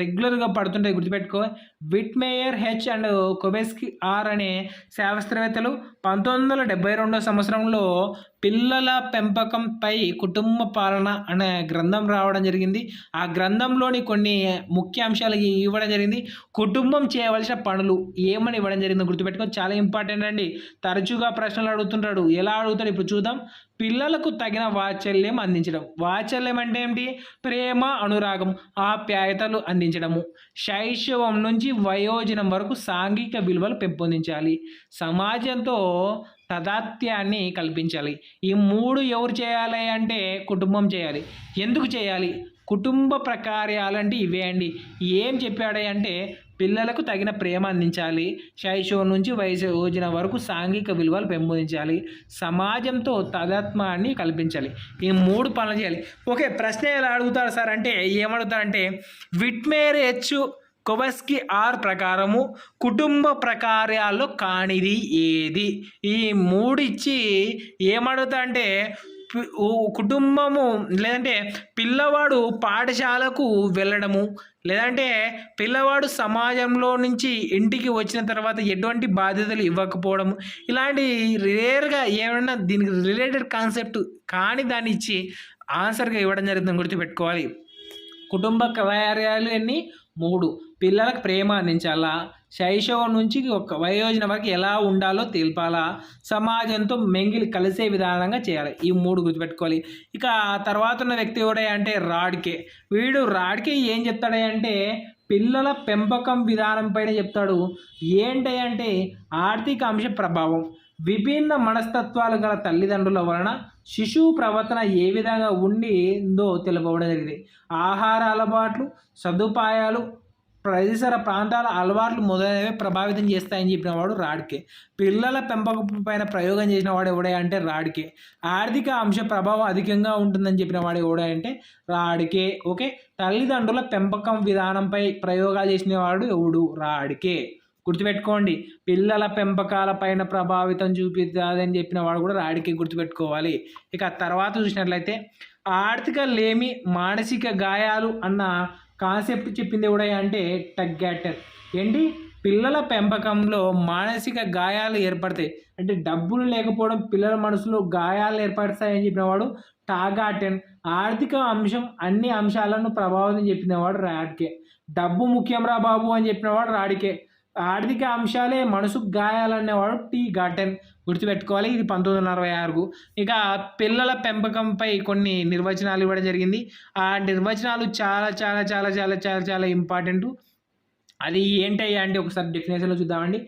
Speaker 1: రెగ్యులర్గా పడుతుంటాయి గుర్తుపెట్టుకో. విట్మేయర్ H అండ్ కొవెస్కీ R అనే శాస్త్రవేత్తలు 1972 సంవత్సరంలో పిల్లల పెంపకంపై కుటుంబ పాలన అనే గ్రంథం రావడం జరిగింది. ఆ గ్రంథంలోని కొన్ని ముఖ్య అంశాలు ఇవ్వడం జరిగింది. కుటుంబం చేయవలసిన పనులు ఏమని ఇవ్వడం జరిగిందో గుర్తుపెట్టుకో. చాలా ఇంపార్టెంట్ అండి. తరచుగా ప్రశ్నలు అడుగుతుంటాడు. ఎలా అడుగుతాడు ఇప్పుడు చూద్దాం. పిల్లలకు తగిన వాత్సల్యం అందించడం. వాత్సల్యం అంటే ఏంటి? ప్రేమ, అనురాగం, ఆప్యాయతలు అందించడము. శైశవం నుంచి వయోజనం వరకు సాంఘిక విలువలు పెంపొందించాలి. సమాజంతో తదాత్యాన్ని కల్పించాలి. ఈ 3 ఎవరు చేయాలి అంటే కుటుంబం చేయాలి. ఎందుకు చేయాలి? కుటుంబ ప్రకార్యాలంటే ఇవే అండి. ఏం చెప్పాడు అంటే పిల్లలకు తగిన ప్రేమ అందించాలి. శైశవం నుంచి వయోజన వరకు సాంఘిక విలువలు పెంపొందించాలి. సమాజంతో తదాత్మ్యాన్ని కల్పించాలి. ఈ 3 పనులు చేయాలి. ఓకే, ప్రశ్న ఎలా అడుగుతారు సార్ అంటే ఏమడుగుతారంటే విట్మేయర్ H, కొవెస్కీ R ప్రకారము కుటుంబ ప్రకార్యాల్లో కానిది ఏది? ఈ 3 ఇచ్చి ఏమడుగుతా అంటే కుటుంబము లేదంటే పిల్లవాడు పాఠశాలకు వెళ్ళడము, లేదంటే పిల్లవాడు సమాజంలో నుంచి ఇంటికి వచ్చిన తర్వాత ఎటువంటి బాధ్యతలు ఇవ్వకపోవడము, ఇలాంటి రేర్గా ఏమైనా దీనికి రిలేటెడ్ కాన్సెప్ట్ కానీ దాన్ని ఇచ్చి ఆన్సర్గా ఇవ్వడం జరుగుతుంది గుర్తుపెట్టుకోవాలి. కుటుంబ కార్యాలు ఎన్ని? 3. పిల్లలకు ప్రేమ అందించాలా, శైశవం నుంచి ఒక వయోజన వరకు ఎలా ఉండాలో తెలపాలా, సమాజంతో కలిసే విధానంగా చేయాలి. ఈ 3 గుర్తుపెట్టుకోవాలి. ఇక తర్వాత ఉన్న వ్యక్తి ఎవడే అంటే రాడ్కే. రాడ్కే ఏం చెప్తాడంటే పిల్లల పెంపకం విధానం పైన చెప్తాడు. ఏంటంటే ఆర్థిక అంశ ప్రభావం. విభిన్న మనస్తత్వాలు గల తల్లిదండ్రుల వలన శిశువు ప్రవర్తన ఏ విధంగా ఉండిందో తెలుపబడం జరిగింది. ఆహార అలవాట్లు, సదుపాయాలు పరిసర ప్రాంతాల అలవాట్లు మొదలైనవి ప్రభావితం చేస్తాయని చెప్పిన వాడు రాడ్కే. పిల్లల పెంపకం పైన ప్రయోగం చేసిన వాడు ఎవడే అంటే రాడ్కే. ఆర్థిక అంశ ప్రభావం అధికంగా ఉంటుందని చెప్పిన వాడు ఎవడే అంటే రాడ్కే. ఓకే, తల్లిదండ్రుల పెంపకం విధానంపై ప్రయోగాలు చేసిన వాడు ఎవడు? రాడ్కే. గుర్తుపెట్టుకోండి, పిల్లల పెంపకాల పైన ప్రభావితం చూపిస్తుందని చెప్పిన వాడు కూడా రాడికి గుర్తుపెట్టుకోవాలి. ఇక తర్వాత చూసినట్లయితే ఆర్థిక లేమి, మానసిక గాయాలు అన్న కాన్సెప్ట్ చెప్పింది కూడా అంటే టగ్గాటర్. ఏంటి? పిల్లల పెంపకంలో మానసిక గాయాలు ఏర్పడతాయి అంటే డబ్బులు లేకపోవడం పిల్లల మనసులో గాయాలు ఏర్పడతాయని చెప్పినవాడు టాగాటెన్. ఆర్థిక అంశం అన్ని అంశాలను ప్రభావితం చెప్పినవాడు రాడ్కే. డబ్బు ముఖ్యం రా బాబు అని చెప్పినవాడు రాడికే. ఆర్థిక అంశాలే మనసుకు గాయాలనేవాడు టీ గాటెన్. గుర్తుపెట్టుకోవాలి, ఇది 1966. ఇక పిల్లల పెంపకంపై కొన్ని నిర్వచనాలు ఇవ్వడం జరిగింది. ఆ నిర్వచనాలు చాలా చాలా చాలా చాలా చాలా చాలా ఇంపార్టెంట్. అది ఏంటయ్యా అంటే ఒకసారి డెఫినేషన్లో చూద్దామండి.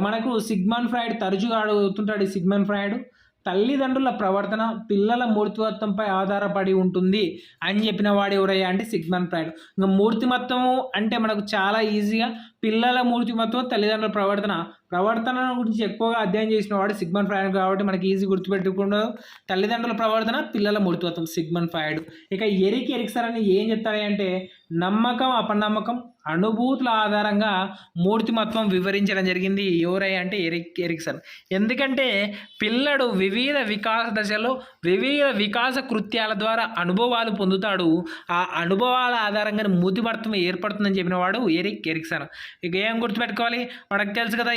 Speaker 1: మనకు సిగ్మండ్ ఫ్రాయిడ్ తరచుగా అడుగుతుంటాడు. సిగ్మండ్ ఫ్రాయిడ్ తల్లిదండ్రుల ప్రవర్తన పిల్లల మూర్తిమత్వంపై ఆధారపడి ఉంటుంది అని చెప్పిన వాడు ఎవరయ్యా అంటే సిగ్మండ్ ఫ్రాయిడ్. ఇంకా మూర్తిమత్వము అంటే మనకు చాలా ఈజీగా పిల్లల మూర్తిమత్వం, తల్లిదండ్రుల ప్రవర్తన గురించి ఎక్కువగా అధ్యయనం చేసిన వాడు సిగ్మండ్ ఫ్రాయిడ్ కాబట్టి మనకి ఈజీ గుర్తుపెట్టుకున్నాడు. తల్లిదండ్రుల ప్రవర్తన, పిల్లల మూర్తిమత్వం సిగ్మండ్ ఫ్రాయిడ్. ఇక ఎరిక్సన్ అని ఏం చెప్తాడంటే నమ్మకం, అపనమ్మకం, అనుభూతుల ఆధారంగా మూర్తిమత్వం వివరించడం జరిగింది. ఎవరై అంటే ఎరిక్సన్. ఎందుకంటే పిల్లడు వివిధ వికాస దశలో వివిధ వికాస కృత్యాల ద్వారా అనుభవాలు పొందుతాడు. ఆ అనుభవాల ఆధారంగా మూర్తిమత్వం ఏర్పడుతుందని చెప్పిన వాడు ఎరిక్సన్. ఇక ఏం గుర్తుపెట్టుకోవాలి, మనకు తెలుసు కదా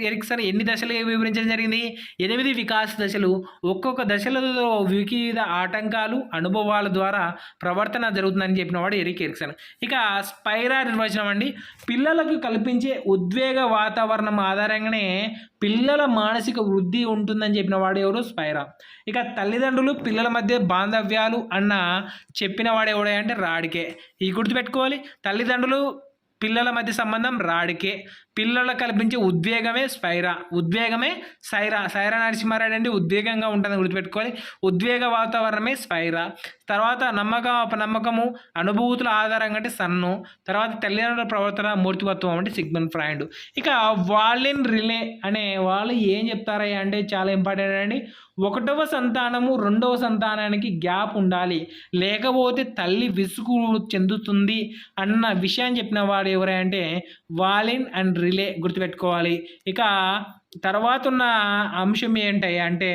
Speaker 1: ఎరిక్సన్ ఎన్ని దశలు వివరించడం జరిగింది? 8 వికాస దశలు. ఒక్కొక్క దశలలో వివిధ ఆటంకాలు, అనుభవాల ద్వారా ప్రవర్తన జరుగుతుందని చెప్పిన వాడు ఎరిక్సన్. ఇక స్పైరా నిర్వచనం అండి. పిల్లలకు కల్పించే ఉద్వేగ వాతావరణం ఆధారంగానే పిల్లల మానసిక వృద్ధి ఉంటుందని చెప్పిన వాడు ఎవరు? స్పైరా. ఇక తల్లిదండ్రులు పిల్లల మధ్య బాంధవ్యాలు అన్న చెప్పిన వాడు ఎవడే అంటే రాడికే. ఈ గుర్తుపెట్టుకోవాలి, తల్లిదండ్రులు పిల్లల మధ్య సంబంధం రాడికే. పిల్లలకు కల్పించే ఉద్వేగమే స్పైరా, ఉద్వేగమే సైరా నరసింహారాయుడు అంటే ఉద్వేగంగా ఉంటుందని గుర్తుపెట్టుకోవాలి. ఉద్వేగ వాతావరణమే స్పైరా. తర్వాత నమ్మకం, అపనమ్మకము, అనుభూతుల ఆధారంగా అంటే సన్ను. తర్వాత తల్లిదండ్రుల ప్రవర్తన, మూర్తిమత్వం అంటే సిగ్మండ్ ఫ్రాయిడ్. ఇక వాలిన్ రిలే అనే వాళ్ళు ఏం చెప్తారా అంటే చాలా ఇంపార్టెంట్ అండి. 1వ సంతానము 2వ సంతానానికి గ్యాప్ ఉండాలి, లేకపోతే తల్లి విసుగు చెందుతుంది అన్న విషయాన్ని చెప్పిన వాడు ఎవరంటే వాలిన్ అండ్ రిలే. గుర్తుపెట్టుకోవాలి. ఇక తర్వాత ఉన్న అంశం ఏంటి అంటే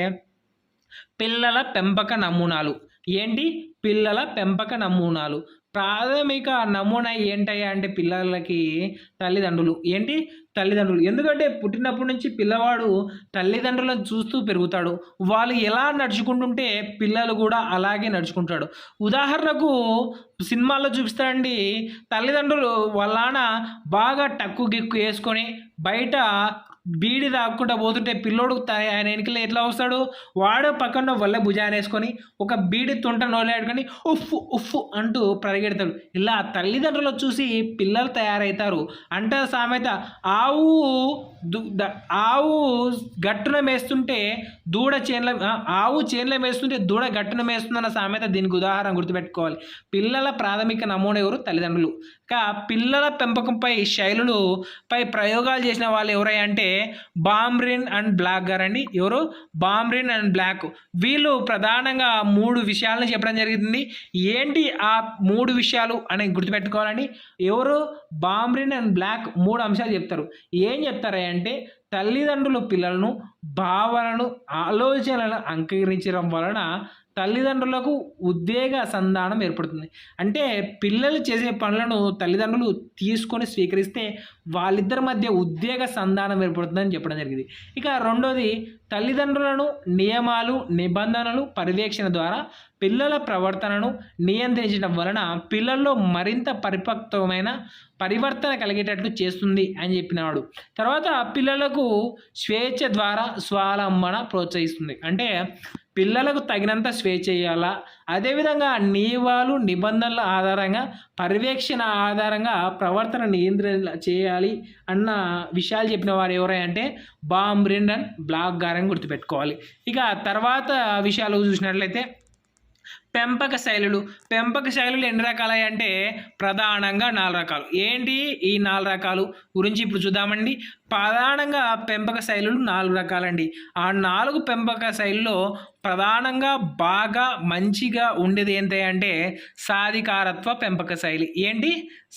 Speaker 1: పిల్లల పెంపక నమూనాలు. ఏంటి? పిల్లల పెంపక నమూనాలు. ప్రాథమిక నమూనా ఏంటయ్యా అంటే పిల్లలకి తల్లిదండ్రులు. ఏంటి? తల్లిదండ్రులు. ఎందుకంటే పుట్టినప్పటి నుంచి పిల్లవాడు తల్లిదండ్రులను చూస్తూ పెరుగుతాడు. వాళ్ళు ఎలా నడుచుకుంటుంటే పిల్లలు కూడా అలాగే నడుచుకుంటాడు. ఉదాహరణకు సినిమాల్లో చూపిస్తాడండి, తల్లిదండ్రులు వాళ్ళ నాన్న బాగా టక్కు గిక్కు వేసుకొని బయట బీడి తాక్కుంటా పోతుంటే పిల్లోడు ఆయన వెనుకలు ఎట్లా వస్తాడు? వాడు పక్కన వల్ల భుజాన్ని వేసుకొని ఒక బీడి తుంట నోలాడుకొని ఉఫ్ ఉఫ్ అంటూ పరిగెడతాడు. ఇలా తల్లిదండ్రులు చూసి పిల్లలు తయారవుతారు. అంటే సామెత ఆవు గట్టున మేస్తుంటే దూడ ఆవు చేన్ల మేస్తుంటే దూడ గట్టున మేస్తుందన్న సామెత దీనికి ఉదాహరణ. గుర్తుపెట్టుకోవాలి. పిల్లల ప్రాథమిక నమూనా ఎవరు? తల్లిదండ్రులు. ఇంకా పిల్లల పెంపకంపై శైలులపై ప్రయోగాలు చేసిన వాళ్ళు ఎవరై అంటే బామ్రిన్ అండ్ బ్లాక్ గారు అండి. ఎవరు? బామ్రిన్ అండ్ బ్లాక్. వీళ్ళు ప్రధానంగా 3 విషయాలను చెప్పడం జరిగింది. ఏంటి ఆ 3 విషయాలు అని గుర్తుపెట్టుకోవాలండి. ఎవరు? బామ్రిన్ అండ్ బ్లాక్ 3 అంశాలు చెప్తారు. ఏం చెప్తారా అంటే తల్లిదండ్రులు పిల్లలను భావనను, ఆలోచనలను అంగీకరించడం వలన తల్లిదండ్రులకు ఉద్వేగ సంధానం ఏర్పడుతుంది. అంటే పిల్లలు చేసే పనులను తల్లిదండ్రులు తీసుకొని స్వీకరిస్తే వాళ్ళిద్దరి మధ్య ఉద్వేగ సంధానం ఏర్పడుతుందని చెప్పడం జరిగింది. ఇక రెండోది తల్లిదండ్రులను నియమాలు, నిబంధనలు, పర్యవేక్షణ ద్వారా పిల్లల ప్రవర్తనను నియంత్రించడం వలన పిల్లల్లో మరింత పరిపక్వమైన పరివర్తన కలిగేటట్లు చేస్తుంది అని చెప్పినాడు. తర్వాత పిల్లలకు స్వేచ్ఛ ద్వారా స్వావలంబన ప్రోత్సహిస్తుంది. అంటే పిల్లలకు తగినంత స్వేచ్ఛ ఇవ్వాలా, అదేవిధంగా నియమాలు, నిబంధనల ఆధారంగా పర్యవేక్షణ ఆధారంగా ప్రవర్తన నియంత్రణ చేయాలి అన్న విషయాలు చెప్పిన వారు ఎవరై అంటే బామ్రిన్ అండ్ బ్లాక్ గారని గుర్తుపెట్టుకోవాలి. ఇక తర్వాత విషయాలు చూసినట్లయితే పెంపక శైలులు ఎన్ని రకాలు అంటే ప్రధానంగా 4 రకాలు. ఏంటి ఈ 4 రకాలు గురించి ఇప్పుడు చూద్దామండి. ప్రధానంగా పెంపక శైలులు 4 రకాలండి. ఆ 4 పెంపక శైలిలో ప్రధానంగా బాగా మంచిగా ఉండేది ఏంటి అంటే సాధికారత్వ పెంపక శైలి. ఏంటి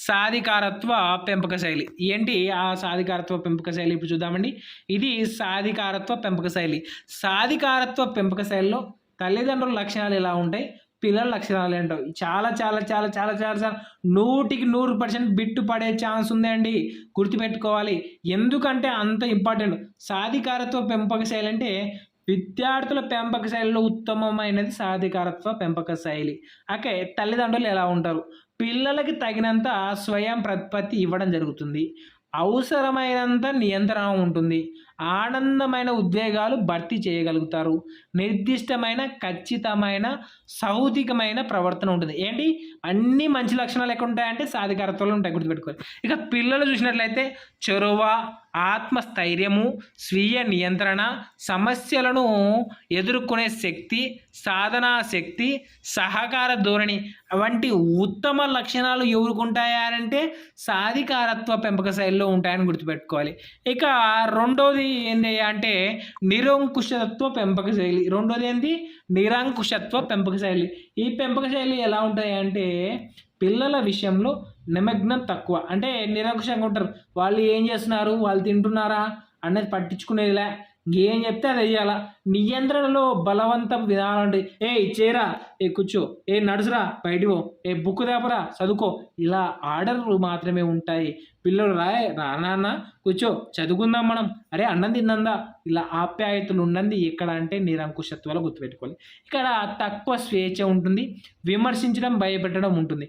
Speaker 1: సాధికారత్వ పెంపక శైలి. ఏంటి ఆ సాధికారత్వ పెంపక శైలి ఇప్పుడు చూద్దామండి. ఇది సాధికారత్వ పెంపక శైలి. సాధికారత్వ పెంపక శైలిలో తల్లిదండ్రుల లక్షణాలు ఎలా ఉంటాయి, పిల్లల లక్షణాలు ఏంటో చాలా చాలా చాలా చాలా చాలా చాలా 100% బిట్టు పడే ఛాన్స్ ఉందండి. గుర్తుపెట్టుకోవాలి. ఎందుకంటే అంత ఇంపార్టెంట్. సాధికారత్వ పెంపక శైలి అంటే విద్యార్థుల పెంపక శైలిలో ఉత్తమమైనది సాధికారత్వ పెంపక శైలి. ఓకే, తల్లిదండ్రులు ఎలా ఉంటారు, పిల్లలకి తగినంత స్వయం ప్రతిపత్తి ఇవ్వడం జరుగుతుంది, అవసరమైనంత నియంత్రణ ఉంటుంది, ఆనందమైన ఉద్వేగాలు భర్తీ చేయగలుగుతారు, నిర్దిష్టమైన ఖచ్చితమైన సౌతికమైన ప్రవర్తన ఉంటుంది. ఏంటి అన్ని మంచి లక్షణాలు ఎక్కడ ఉంటాయంటే సాధికారత్వాలు ఉంటాయి. గుర్తుపెట్టుకోవాలి. ఇక పిల్లలు చూసినట్లయితే చొరవ, ఆత్మస్థైర్యము, స్వీయ నియంత్రణ, సమస్యలను ఎదుర్కొనే శక్తి, సాధనా శక్తి, సహకార ధోరణి వంటి ఉత్తమ లక్షణాలు ఎవరికి ఉంటాయంటే సాధికారత్వ పెంపక శైలిలో ఉంటాయని గుర్తుపెట్టుకోవాలి. ఇక రెండోది ఏంటి అంటే నిరంకుశత్వ పెంపక శైలి. రెండోది ఏంటి నిరంకుశత్వ పెంపక శైలి. ఈ పెంపక శైలి ఎలా ఉంటాయి అంటే పిల్లల విషయంలో నిమగ్నం తక్కువ. అంటే నిరంకుశంగా ఉంటారు. వాళ్ళు ఏం చేస్తున్నారు, వాళ్ళు తింటున్నారా అనేది పట్టించుకునేదిలే, ఏం చెప్తే అది వేయాలా. నియంత్రణలో బలవంతం విధానం అంటే చేరా, కూర్చో, నడుసురా, బయటివో, బుక్ తేపరా, చదువుకో, ఇలా ఆర్డర్లు మాత్రమే ఉంటాయి. పిల్లలు నాన్న కూర్చో చదువుకుందాం మనం, అరే అన్నం తిన్నందా, ఇలా ఆప్యాయతలు ఉన్నది ఎక్కడ అంటే నిరంకుశత్వాలు. గుర్తుపెట్టుకోవాలి. ఇక్కడ తక్కువ స్వేచ్ఛ ఉంటుంది, విమర్శించడం భయపెట్టడం ఉంటుంది.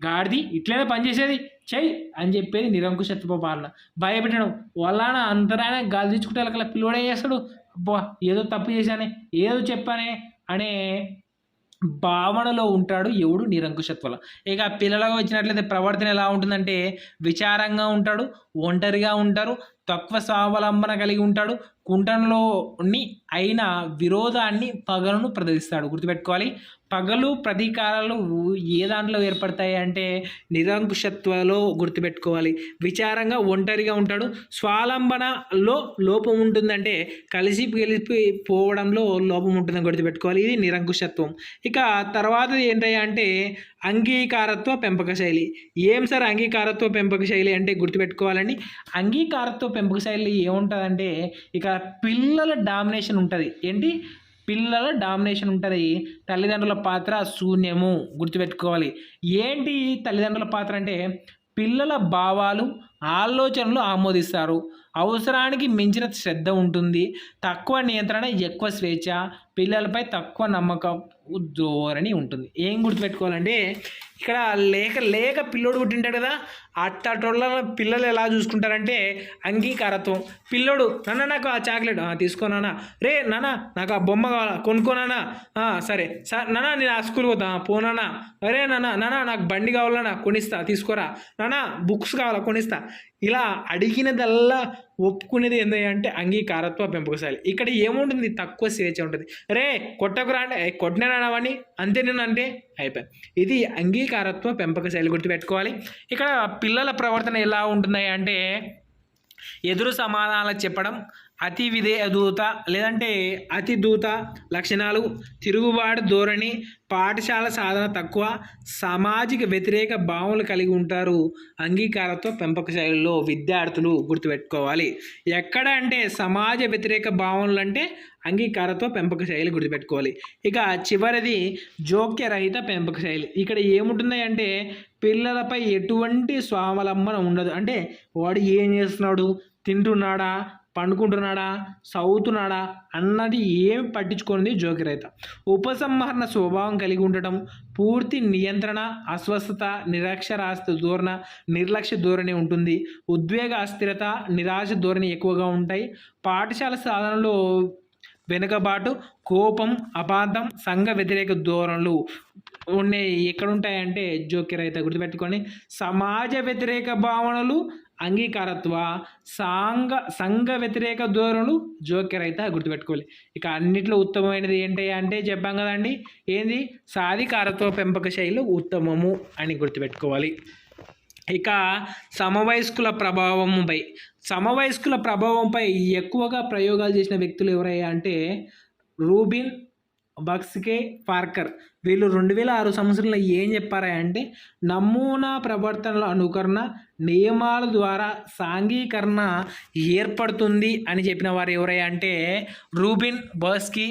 Speaker 1: గాడిది ఇట్లనే పనిచేసేది చెయ్యి అని చెప్పేది నిరంకుశత్వ పాలన. భయపెట్టడం వలన అంతరాయన గాలి తెచ్చుకుంటే అలా పిల్లోడు ఏం చేస్తాడు, అబ్బా ఏదో తప్పు చేశానే, ఏదో చెప్పానే అనే భావనలో ఉంటాడు ఎవడు నిరంకుశత్వలో. ఇక పిల్లలకు వచ్చినట్లయితే ప్రవర్తన ఎలా ఉంటుందంటే విచారంగా ఉంటాడు, ఒంటరిగా ఉంటారు, తక్కువ స్వావలంబన కలిగి ఉంటాడు, కుంటంలోని అయిన విరోధాన్ని పగలను ప్రదర్శిస్తాడు. గుర్తుపెట్టుకోవాలి. పగలు ప్రతీకారాలు ఏ దాంట్లో ఏర్పడతాయి అంటే నిరంకుశత్వలో. గుర్తుపెట్టుకోవాలి. విచారంగా ఒంటరిగా ఉంటాడు, స్వాలంబనలో లోపం ఉంటుందంటే కలిసిపోవడంలో లోపం ఉంటుందని గుర్తుపెట్టుకోవాలి. ఇది నిరంకుశత్వం. ఇక తర్వాత ఏంటి అంటే అంగీకారత్వ పెంపక శైలి. ఏం సార్ అంగీకారత్వ పెంపక శైలి అంటే గుర్తుపెట్టుకోవాలండి. అంగీకారత్వ పెంపక శైలి ఏముంటుందంటే ఇక పిల్లల డామినేషన్ ఉంటుంది. ఏంటి పిల్లల డామినేషన్ ఉంటుంది. తల్లిదండ్రుల పాత్ర శూన్యము. గుర్తుపెట్టుకోవాలి. ఏంటి తల్లిదండ్రుల పాత్ర అంటే పిల్లల భావాలు ఆలోచనలు ఆమోదిస్తారు, అవసరానికి మించిన శ్రద్ధ ఉంటుంది, తక్కువ నియంత్రణ ఎక్కువ స్వేచ్ఛ, పిల్లలపై తక్కువ నమ్మకం ధోరణి ఉంటుంది. ఏం గుర్తుపెట్టుకోవాలంటే ఇక్కడ లేక పిల్లోడు పుట్టింటాడు కదా, అట్టటోళ్ళ పిల్లలు ఎలా చూసుకుంటారంటే అంగీకారత్వం. పిల్లోడు నాన్న నాకు ఆ చాక్లెట్ తీసుకోనానా, రే నాన్న నాకు ఆ బొమ్మ కావాలా కొనుక్కోనానా, సరే సార్ నాన్న నేను ఆ స్కూల్ పోతా పోనానా, అరే నాన్న నాకు బండి కావాలన్నా కొనిస్తా తీసుకోరా, నాన్న బుక్స్ కావాలా కొనిస్తా. ఇలా అడిగినదల్లా ఒప్పుకునేది ఏంటంటే అంగీకారత్వ పెంపక శైలి. ఇక్కడ ఏముంటుంది తక్కువ స్వేచ్ఛ ఉంటుంది. రే కొట్టకురా అంటే కొట్టినానవని అంతే నేను అంటే అయిపోయి. ఇది అంగీకారత్వ పెంపక శైలి. గుర్తుపెట్టుకోవాలి. ఇక్కడ పిల్లల ప్రవర్తన ఎలా ఉంటుంది అంటే ఎదురు సమాధానాలు చెప్పడం, అతి విధేయదూత లేదంటే అతి దూత లక్షణాలు, తిరుగుబాటు ధోరణి, పాఠశాల సాధన తక్కువ, సామాజిక వ్యతిరేక భావనలు కలిగి ఉంటారు అంగీకారత్వ పెంపక శైలిలో విద్యార్థులు. గుర్తుపెట్టుకోవాలి. ఎక్కడ అంటే సమాజ వ్యతిరేక భావనలు అంటే అంగీకారత్వ పెంపక శైలి. గుర్తుపెట్టుకోవాలి. ఇక చివరిది జోక్యరహిత పెంపక శైలి. ఇక్కడ ఏముంటుంది అంటే పిల్లలపై ఎటువంటి స్వావలంబన ఉండదు. అంటే వాడు ఏం చేస్తున్నాడు, తింటున్నాడా, పండుకుంటున్నాడా, చదువుతున్నాడా అన్నది ఏమి పట్టించుకోనిది జోక్యరహిత. ఉపసంహరణ స్వభావం కలిగి ఉండటం, పూర్తి నియంత్రణ, అస్వస్థత, నిరక్షరాస్యత ధోరణ, నిర్లక్ష్య ధోరణి ఉంటుంది, ఉద్వేగ అస్థిరత, నిరాశ ధోరణి ఎక్కువగా ఉంటాయి, పాఠశాల సాధనలో వెనుకబాటు, కోపం, అపార్థం, సంఘ వ్యతిరేక ధోరణులు ఉన్నాయి. ఎక్కడుంటాయంటే జోక్యరహిత. గుర్తుపెట్టుకొని సమాజ వ్యతిరేక భావనలు, అంగీకారత్వ, సంఘ వ్యతిరేక ధోరణులు జోక్యరహిత గుర్తుపెట్టుకోవాలి. ఇక అన్నిట్లో ఉత్తమమైనది ఏంటి అంటే చెప్పాం కదండి, ఏంది సాధికారత్వ పెంపక శైలి ఉత్తమము అని గుర్తుపెట్టుకోవాలి. ఇక సమవయస్కుల ప్రభావంపై ఎక్కువగా ప్రయోగాలు చేసిన వ్యక్తులు ఎవరయ్యా అంటే రూబిన్, బక్స్కే, పార్కర్. వీళ్ళు 2006 సంవత్సరంలో ఏం చెప్పారా అంటే నమూనా ప్రవర్తనల అనుకరణ నియమాల ద్వారా సాంఘీకరణ ఏర్పడుతుంది అని చెప్పిన వారు ఎవరయ్యా అంటే రూబిన్, బక్స్కీ,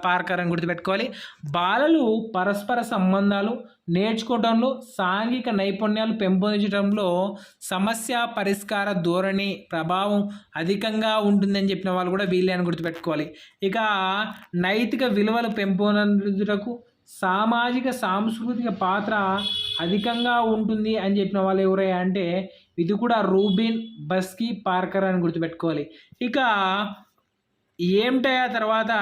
Speaker 1: పార్కర్ అని గుర్తుపెట్టుకోవాలి. బాలలు పరస్పర సంబంధాలు నేర్చుకోవడంలో, సాంఘిక నైపుణ్యాలు పెంపొందించడంలో సమస్య పరిష్కార ధోరణి ప్రభావం అధికంగా ఉంటుందని చెప్పిన వాళ్ళు కూడా వీళ్ళే అని గుర్తుపెట్టుకోవాలి. ఇక నైతిక విలువలు పెంపొందించుటకు సామాజిక సాంస్కృతిక పాత్ర అధికంగా ఉంటుంది అని చెప్పిన వాళ్ళు ఎవరయ్యా అంటే ఇది కూడా రూబిన్, బస్కీ, పార్కర్ అని గుర్తుపెట్టుకోవాలి. ఇక ఏమిటయా తర్వాత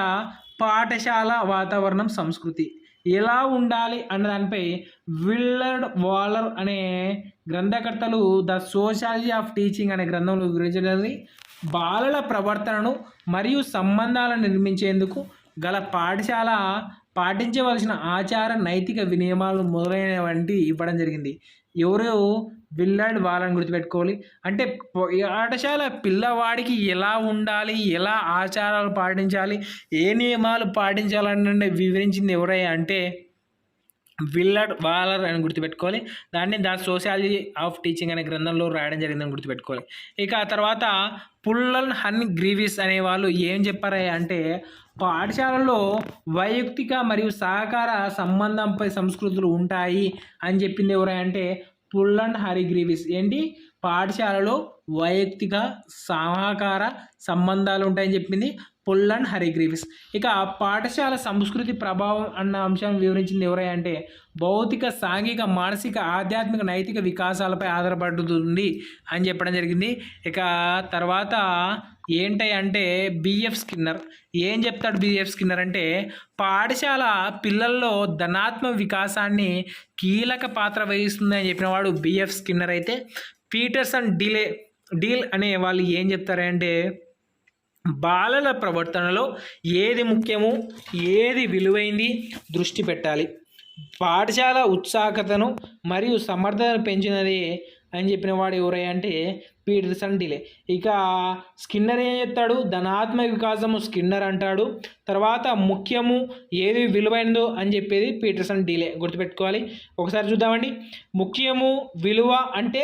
Speaker 1: పాఠశాల వాతావరణం సంస్కృతి ఎలా ఉండాలి అన్న దానిపై విల్లర్డ్ వాలర్ అనే గ్రంథకర్తలు ద సోషాలజీ ఆఫ్ టీచింగ్ అనే గ్రంథంలో వివరించడానికి బాలల ప్రవర్తనను మరియు సంబంధాలను నిర్మించేందుకు గల పాఠశాల పాటించవలసిన ఆచార నైతిక వినియమాలు మొదలైన వంటి ఇవ్వడం జరిగింది. ఎవరు విల్లర్డ్ వాలర్ని గుర్తుపెట్టుకోవాలి. అంటే పాఠశాల పిల్లవాడికి ఎలా ఉండాలి, ఎలా ఆచారాలు పాటించాలి, ఏ నియమాలు పాటించాలని వివరించింది ఎవరయ్యా అంటే విల్లర్డ్ వాలర్ అని గుర్తుపెట్టుకోవాలి. దాన్ని ద సోషాలజీ ఆఫ్ టీచింగ్ అనే గ్రంథంలో రాయడం జరిగిందని గుర్తుపెట్టుకోవాలి. ఇక ఆ తర్వాత పుల్లన్ హన్ గ్రీవిస్ అనే వాళ్ళు ఏం చెప్పారయ్యా అంటే పాఠశాలలో వైయక్తిక మరియు సహకార సంబంధంపై సంస్కృతులు ఉంటాయి అని చెప్పింది ఎవరంటే పుల్లన్ హరి గ్రీవిస్. ఏంటి పాఠశాలలో వైయక్తిక సహకార సంబంధాలు ఉంటాయని చెప్పింది పుల్లన్ హరి గ్రీవిస్. ఇక పాఠశాల సంస్కృతి ప్రభావం అన్న అంశం వివరించింది ఎవరయ్యా అంటే భౌతిక, సాంఘిక, మానసిక, ఆధ్యాత్మిక, నైతిక వికాసాలపై ఆధారపడుతుంది అని చెప్పడం జరిగింది. ఇక తర్వాత ఏంటి అంటే బిఎఫ్ స్కిన్నర్ ఏం చెప్తాడు. బిఎఫ్ స్కిన్నర్ అంటే పాఠశాల పిల్లల్లో ధనాత్మక వికాసాన్ని కీలక పాత్ర వహిస్తుంది అని చెప్పిన వాడు బిఎఫ్ స్కిన్నర్. అయితే పీటర్సన్ డీల్ అనే వాళ్ళు ఏం చెప్తారంటే బాలల ప్రవర్తనలో ఏది ముఖ్యము, ఏది విలువైంది దృష్టి పెట్టాలి. పాఠశాల ఉత్సాహకతను మరియు సమర్థతను పెంచినది అని చెప్పిన వాడు ఎవరై అంటే పీటర్సన్ డీలే. ఇక స్కిన్నర్ ఏం చెప్తాడు, ధనాత్మక వికాసము స్కిన్నర్ అంటాడు. తర్వాత ముఖ్యము ఏది విలువైనదో అని చెప్పేది పీటర్సన్ డీలే. గుర్తుపెట్టుకోవాలి. ఒకసారి చూద్దామండి. ముఖ్యము విలువ అంటే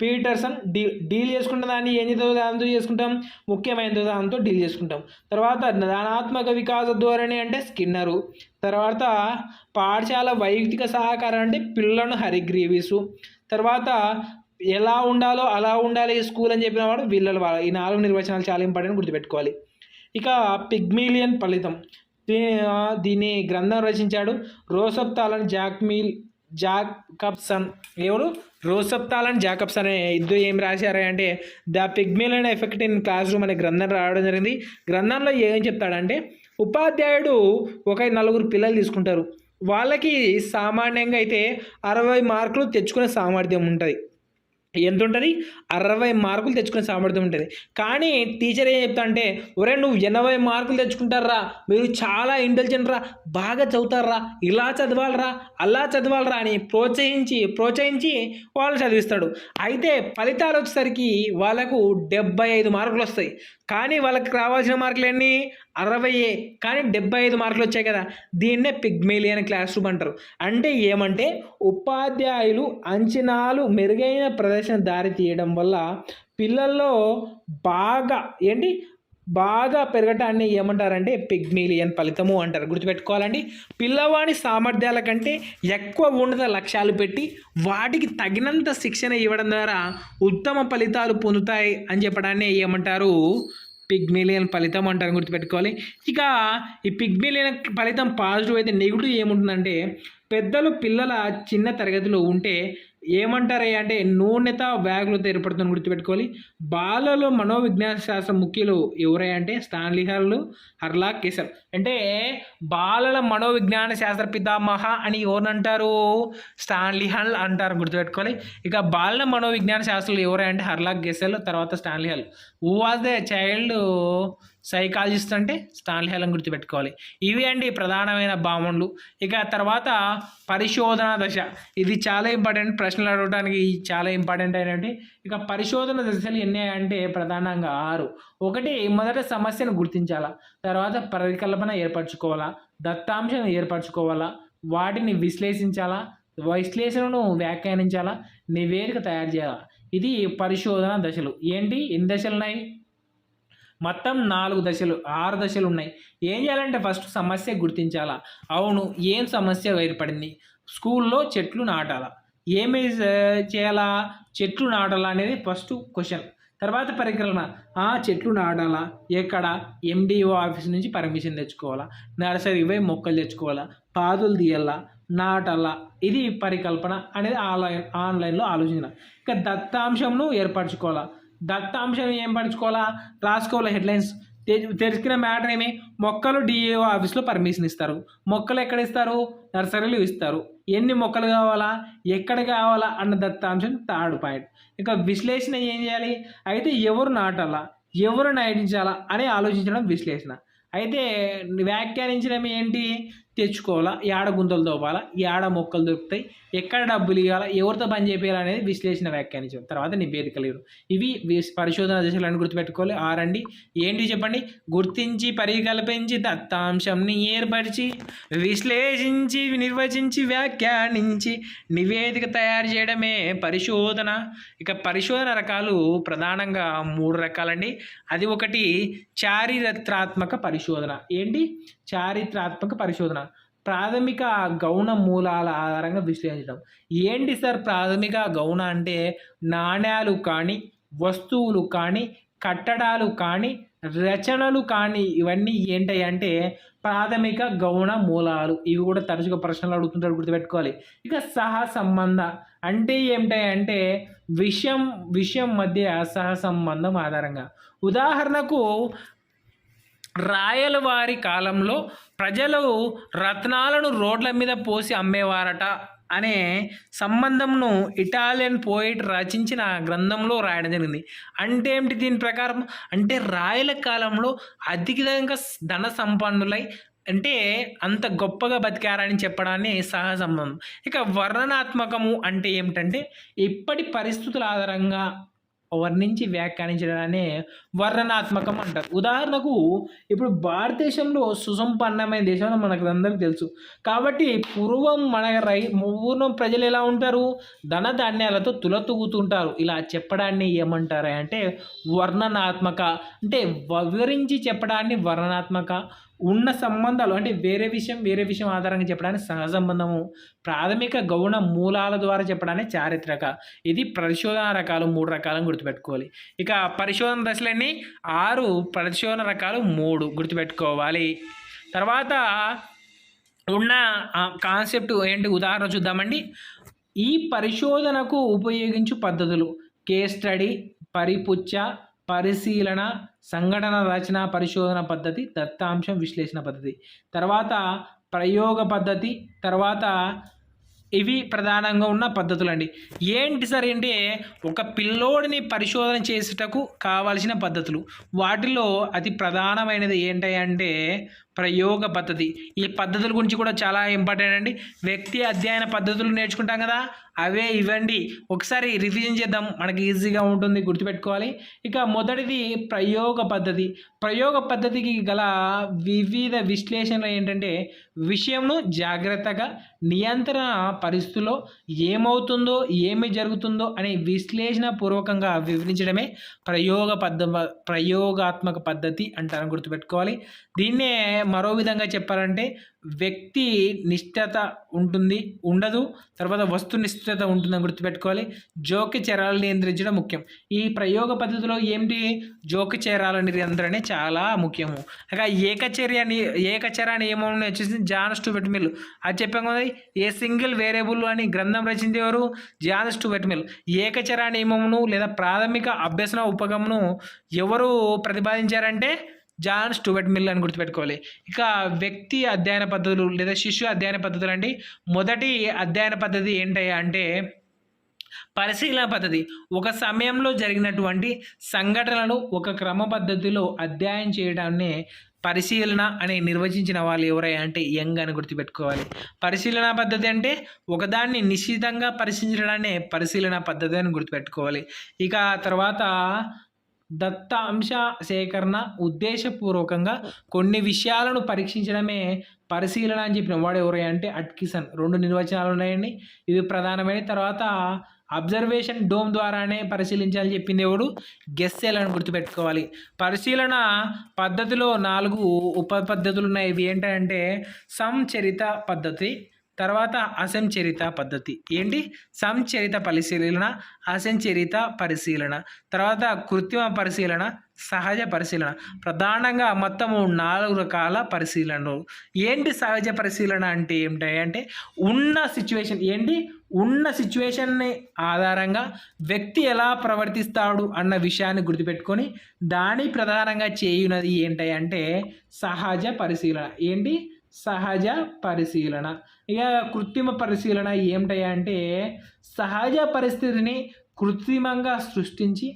Speaker 1: పీటర్సన్ డీల్ చేసుకుంటే దాన్ని ఏం చేద్దాం దాంతో చేసుకుంటాం, ముఖ్యమైనదో దాంతో డీల్ చేసుకుంటాం. తర్వాత ధనాత్మక వికాస ధోరణి అంటే స్కిన్నరు. తర్వాత పాఠశాల వైయక్తిక సహకారం అంటే పిల్లలను హరిగ్రీవిసు. తర్వాత ఎలా ఉండాలో అలా ఉండాలి స్కూల్ అని చెప్పిన వాడు వీళ్ళ వాళ్ళ. ఈ 4 నిర్వచనాలు చాలా ఇంపార్టెంట్ గుర్తుపెట్టుకోవాలి. ఇక పిగ్మిలియన్ ఫలితం దీన్ని గ్రంథం రచించాడు రోసెప్తాలన్ జాకబ్సన్. ఎవరు రోసెప్తాలన్ జాకబ్సన్ అనే ఇద్దరు ఏం రాశారు అంటే the Pygmalion effect in classroom అనే గ్రంథం రావడం జరిగింది. గ్రంథంలో ఏం చెప్తాడంటే ఉపాధ్యాయుడు ఒక 4 పిల్లలు తీసుకుంటారు. వాళ్ళకి సామాన్యంగా అయితే 60 మార్కులు తెచ్చుకునే సామర్థ్యం ఉంటుంది. ఎంత ఉంటుంది, 60 మార్కులు తెచ్చుకునే సామర్థ్యం ఉంటుంది. కానీ టీచర్ ఏం చెప్తా అంటే ఒరే నువ్వు 80 మార్కులు తెచ్చుకుంటారా, మీరు చాలా ఇంటెలిజెంట్ రా, బాగా చదువుతారా, ఇలా చదవాలరా, అలా చదవాలరా అని ప్రోత్సహించి వాళ్ళు చదివిస్తాడు. అయితే ఫలితాలు వచ్చేసరికి వాళ్ళకు 75 మార్కులు వస్తాయి. కానీ వాళ్ళకి రావాల్సిన మార్కులు ఎన్ని, 60. కానీ 75 మార్కులు వచ్చాయి కదా, దీన్నే పిగ్మిలియన్ క్లాస్ రూమ్ అంటారు. అంటే ఏమంటే ఉపాధ్యాయులు అంచనాలు మెరుగైన ప్రదర్శన దారి తీయడం వల్ల పిల్లల్లో బాగా పెరగటాన్ని ఏమంటారంటే పిగ్మిలియన్ ఫలితము అంటారు. గుర్తుపెట్టుకోవాలండి. పిల్లవాడి సామర్థ్యాల కంటే ఎక్కువ ఉన్నత లక్ష్యాలు పెట్టి వాటికి తగినంత శిక్షణ ఇవ్వడం ద్వారా ఉత్తమ ఫలితాలు పొందుతాయి అని చెప్పడాన్ని ఏమంటారు, పిగ్మిలియన్ ఫలితం అంటారు. గుర్తుపెట్టుకోవాలి. ఇక ఈ పిగ్మిలియన్ ఫలితం పాజిటివ్ అయితే నెగిటివ్ ఏముంటుందంటే పెద్దలు పిల్లల చిన్న తరగతిలో ఉంటే ఏమంటారు అంటే న్యూనత వ్యాగులతో ఏర్పడుతుందని గుర్తుపెట్టుకోవాలి. బాలలో మనోవిజ్ఞాన శాస్త్ర ముఖ్యులు ఎవరై అంటే స్టాన్లీ హాల్, హర్లాక్ కెసెల్. అంటే బాలల మనోవిజ్ఞాన శాస్త్ర పితామహ అని ఎవరినంటారు? స్టాన్లీ హాల్ అంటారు, గుర్తుపెట్టుకోవాలి. ఇక బాలల మనోవిజ్ఞాన శాస్త్రులు ఎవరై అంటే హర్లాక్ గెసెల్, తర్వాత Stanley hall. Who was the child psychologist అంటే స్టాన్లీ హాల్ అని గుర్తుపెట్టుకోవాలి. ఇవి అండి ప్రధానమైన భావనలు. ఇక తర్వాత పరిశోధన దశ, ఇది చాలా ఇంపార్టెంట్, ప్రశ్నలు అడగడానికి చాలా ఇంపార్టెంట్ అయినట్టు. ఇక పరిశోధన దశలు ఎన్ని అంటే ప్రధానంగా 6. ఒకటి, మొదట సమస్యను గుర్తించాలా, తర్వాత పరికల్పన ఏర్పరచుకోవాలా, దత్తాంశం ఏర్పరచుకోవాలా, వాటిని విశ్లేషించాలా, విశ్లేషణను వ్యాఖ్యానించాలా, నివేదిక తయారు చేయాలా. ఇది పరిశోధన దశలు. ఏంటి, ఎన్ని దశలు ఉన్నాయి? మొత్తం 4 దశలు, 6 దశలు ఉన్నాయి. ఏం చేయాలంటే ఫస్ట్ సమస్య గుర్తించాలా. అవును, ఏం సమస్య ఏర్పడింది? స్కూల్లో చెట్లు నాటాలా. ఏమి చేయాలా? చెట్లు నాటాలా అనేది ఫస్ట్ క్వశ్చన్. తర్వాత పరికల్పన, చెట్లు నాటాలా, ఎక్కడ? ఎండిఓ ఆఫీస్ నుంచి పర్మిషన్ తెచ్చుకోవాలా, నర్సరీ పోయి మొక్కలు తెచ్చుకోవాలా, పాదులు తీయాలా, నాటాలా. ఇది పరికల్పన అనేది ఆన్లైన్లో ఆలోచన. ఇక దత్తాంశంను ఏర్పరచుకోవాలా. దత్తాంశం ఏం పరచుకోవాలా? రాసుకోవాలి హెడ్లైన్స్. తెలుసుకున్న మ్యాటర్ ఏమి? మొక్కలు డిఏఓ ఆఫీస్లో పర్మిషన్ ఇస్తారు. మొక్కలు ఎక్కడ ఇస్తారు? నర్సరీలు ఇస్తారు. ఎన్ని మొక్కలు కావాలా, ఎక్కడ కావాలా అన్న దత్తాంశం 3rd పాయింట్. ఇక విశ్లేషణ ఏం చేయాలి? అయితే ఎవరు నాటాలా, ఎవరు నాటించాలా అని ఆలోచించడం విశ్లేషణ. అయితే వ్యాఖ్యానించడం ఏంటి? తెచ్చుకోవాలా, ఏడ గుంతలు తోపాలా, ఏడ మొక్కలు దొరుకుతాయి, ఎక్కడ డబ్బులు ఇవ్వాలా, ఎవరితో పని చేయాలి అనేది విశ్లేషణ వ్యాఖ్యానించడం. తర్వాత నివేదికలు. ఇవి పరిశోధన దశలను గుర్తుపెట్టుకోవాలి. 6 అండి. ఏంటి చెప్పండి? గుర్తించి, పరికల్పించి, దత్తాంశంని ఏర్పరిచి, విశ్లేషించి, నిర్వచించి, వ్యాఖ్యానించి, నివేదిక తయారు చేయడమే పరిశోధన. ఇక పరిశోధన రకాలు ప్రధానంగా 3 రకాలండి. అది ఒకటి చారిత్రాత్మక పరిశోధన. ఏంటి? చారిత్రాత్మక పరిశోధన. ప్రాథమిక గౌణ మూలాల ఆధారంగా విశ్లేషించడం. ఏంటి సార్ ప్రాథమిక గౌణ అంటే? నాణ్యాలు కానీ, వస్తువులు కానీ, కట్టడాలు కానీ, రచనలు కానీ, ఇవన్నీ ఏంటి అంటే ప్రాథమిక గౌణ మూలాలు. ఇవి కూడా తరచుగా ప్రశ్నలు అడుగుతుంటారు, గుర్తుపెట్టుకోవాలి. ఇక సహ సంబంధ అంటే ఏమిటి అంటే విషయం మధ్య సహ సంబంధం ఆధారంగా. ఉదాహరణకు రాయలవారి కాలంలో ప్రజలు రత్నాలను రోడ్ల మీద పోసి అమ్మేవారట అనే సంబంధంను ఇటాలియన్ పోయిట్ రచించిన గ్రంథంలో రాయడం జరిగింది. అంటే ఏమిటి దీని ప్రకారం? అంటే రాయల కాలంలో అధికంగా ధన సంపన్నులై అంటే అంత గొప్పగా బతికారని చెప్పడాన్ని సహ సంబంధం. ఇక వర్ణనాత్మకము అంటే ఏమిటంటే ఇప్పటి పరిస్థితుల ఆధారంగా వర్ణించి వ్యాఖ్యానించడాన్ని వర్ణనాత్మకం అంటారు. ఉదాహరణకు ఇప్పుడు భారతదేశంలో సుసంపన్నమైన దేశంలో మనకు అందరికీ తెలుసు. కాబట్టి పూర్వం పూర్వం ప్రజలు ఎలా ఉంటారు? ధనధాన్యాలతో తులతూగుతుంటారు. ఇలా చెప్పడాన్ని ఏమంటారు అంటే వర్ణనాత్మక. అంటే వివరించి చెప్పడాన్ని వర్ణనాత్మక. ఉన్న సంబంధాలు అంటే వేరే విషయం ఆధారంగా చెప్పడానికి సహసంబంధము. ప్రాథమిక గౌణ మూలాల ద్వారా చెప్పడానికి చారిత్రక. ఇది పరిశోధన రకాలు 3 రకాలను గుర్తుపెట్టుకోవాలి. ఇక పరిశోధన దశలన్నీ 6, పరిశోధన రకాలు 3 గుర్తుపెట్టుకోవాలి. తర్వాత ఉన్న కాన్సెప్ట్ ఏంటి ఉదాహరణ చూద్దామండి. ఈ పరిశోధనకు ఉపయోగించు పద్ధతులు: కేస్ స్టడీ, పరిపుచ్చ, పరిశీలన, సంఘటన రచన పరిశోధన పద్ధతి, దత్తాంశం విశ్లేషణ పద్ధతి. తర్వాత ప్రయోగ పద్ధతి. తర్వాత ఇవి ప్రధానంగా ఉన్న పద్ధతులు అండి. ఏంటి సార్ అంటే ఒక పిల్లోడిని పరిశోధన చేసేటకు కావాల్సిన పద్ధతులు. వాటిలో అతి ప్రధానమైనది ఏంటి అంటే ప్రయోగ పద్ధతి. ఈ పద్ధతుల గురించి కూడా చాలా ఇంపార్టెంట్ అండి. వ్యక్తి అధ్యయన పద్ధతులు నేర్చుకుంటాం కదా, అవే ఇవ్వండి. ఒకసారి రివిజన్ చేద్దాం, మనకి ఈజీగా ఉంటుంది, గుర్తుపెట్టుకోవాలి. ఇక మొదటిది ప్రయోగ పద్ధతి. ప్రయోగ పద్ధతికి గల వివిధ విశ్లేషణలు ఏంటంటే విషయంను జాగ్రత్తగా నియంత్రణ పరిస్థితుల్లో ఏమవుతుందో ఏమి జరుగుతుందో అనే విశ్లేషణ పూర్వకంగా వివరించడమే ప్రయోగాత్మక పద్ధతి అంటారని గుర్తుపెట్టుకోవాలి. దీన్నే మరో విధంగా చెప్పాలంటే వ్యక్తి నిష్ఠత ఉంటుంది ఉండదు, తర్వాత వస్తు నిష్ఠత ఉంటుందని గుర్తుపెట్టుకోవాలి. జోక్య చరాలను నియంత్రించడం ముఖ్యం. ఈ ప్రయోగ పద్ధతిలో ఏమిటి, జోక్య చరాల నియంత్రణ చాలా ముఖ్యము. ఇక ఏకచర నియమం వచ్చేసి జాన్ స్టూవర్ట్ మిల్. అది చెప్పాం కదా, ఏ సింగిల్ వేరియబుల్ అని గ్రంథం రచింది ఎవరు, జాన్ స్టూవర్ట్ మిల్. ఏకచర నియమమును లేదా ప్రాథమిక అభ్యసన ఉపగమను ఎవరు ప్రతిపాదించారంటే జాన్ స్టూవర్ట్ మిల్ అని గుర్తుపెట్టుకోవాలి. ఇక వ్యక్తి అధ్యయన పద్ధతులు లేదా శిశు అధ్యయన పద్ధతులు అండి. మొదటి అధ్యయన పద్ధతి ఏంటయ్యా అంటే పరిశీలన పద్ధతి. ఒక సమయంలో జరిగినటువంటి సంఘటనలను ఒక క్రమ పద్ధతిలో అధ్యయనం చేయడాన్ని పరిశీలన అని నిర్వచించిన వాళ్ళు ఎవరయ్యా అంటే యంగ్ అని గుర్తుపెట్టుకోవాలి. పరిశీలన పద్ధతి అంటే ఒకదాన్ని నిశ్చితంగా పరిశీలించడాన్ని పరిశీలన పద్ధతి అని గుర్తుపెట్టుకోవాలి. ఇక తర్వాత దత్తాంశ సేకరణ, ఉద్దేశపూర్వకంగా కొన్ని విషయాలను పరీక్షించడమే పరిశీలన అని చెప్పిన వాడు ఎవరయ్యా అంటే అట్కిసన్. 2 నిర్వచనాలు ఉన్నాయండి, ఇవి ప్రధానమైన. తర్వాత అబ్జర్వేషన్ డోమ్ ద్వారానే పరిశీలించాలని చెప్పింది ఎవడు, గెస్సెల్ అని గుర్తుపెట్టుకోవాలి. పరిశీలన పద్ధతిలో 4 ఉప పద్ధతులు ఉన్నాయి. ఇవి ఏంటంటే సంచరిత పద్ధతి, తర్వాత అసంచరిత పద్ధతి. ఏంటి, సంచరిత పరిశీలన, అసంచరిత పరిశీలన, తర్వాత కృత్రిమ పరిశీలన, సహజ పరిశీలన. ప్రధానంగా మొత్తము 4 రకాల పరిశీలనలు. ఏంటి సహజ పరిశీలన అంటే ఏమిటంటే ఉన్న సిచ్యువేషన్ని ఆధారంగా వ్యక్తి ఎలా ప్రవర్తిస్తాడు అన్న విషయాన్ని గుర్తుపెట్టుకొని దాని ప్రధానంగా చేయున్నది ఏంటంటే సహజ పరిశీలన. ఏంటి, సహజ పరిశీలన. ఇక కృత్రిమ పరిశీలన ఏమిటంటే సహజ పరిస్థితిని కృత్రిమంగా సృష్టించి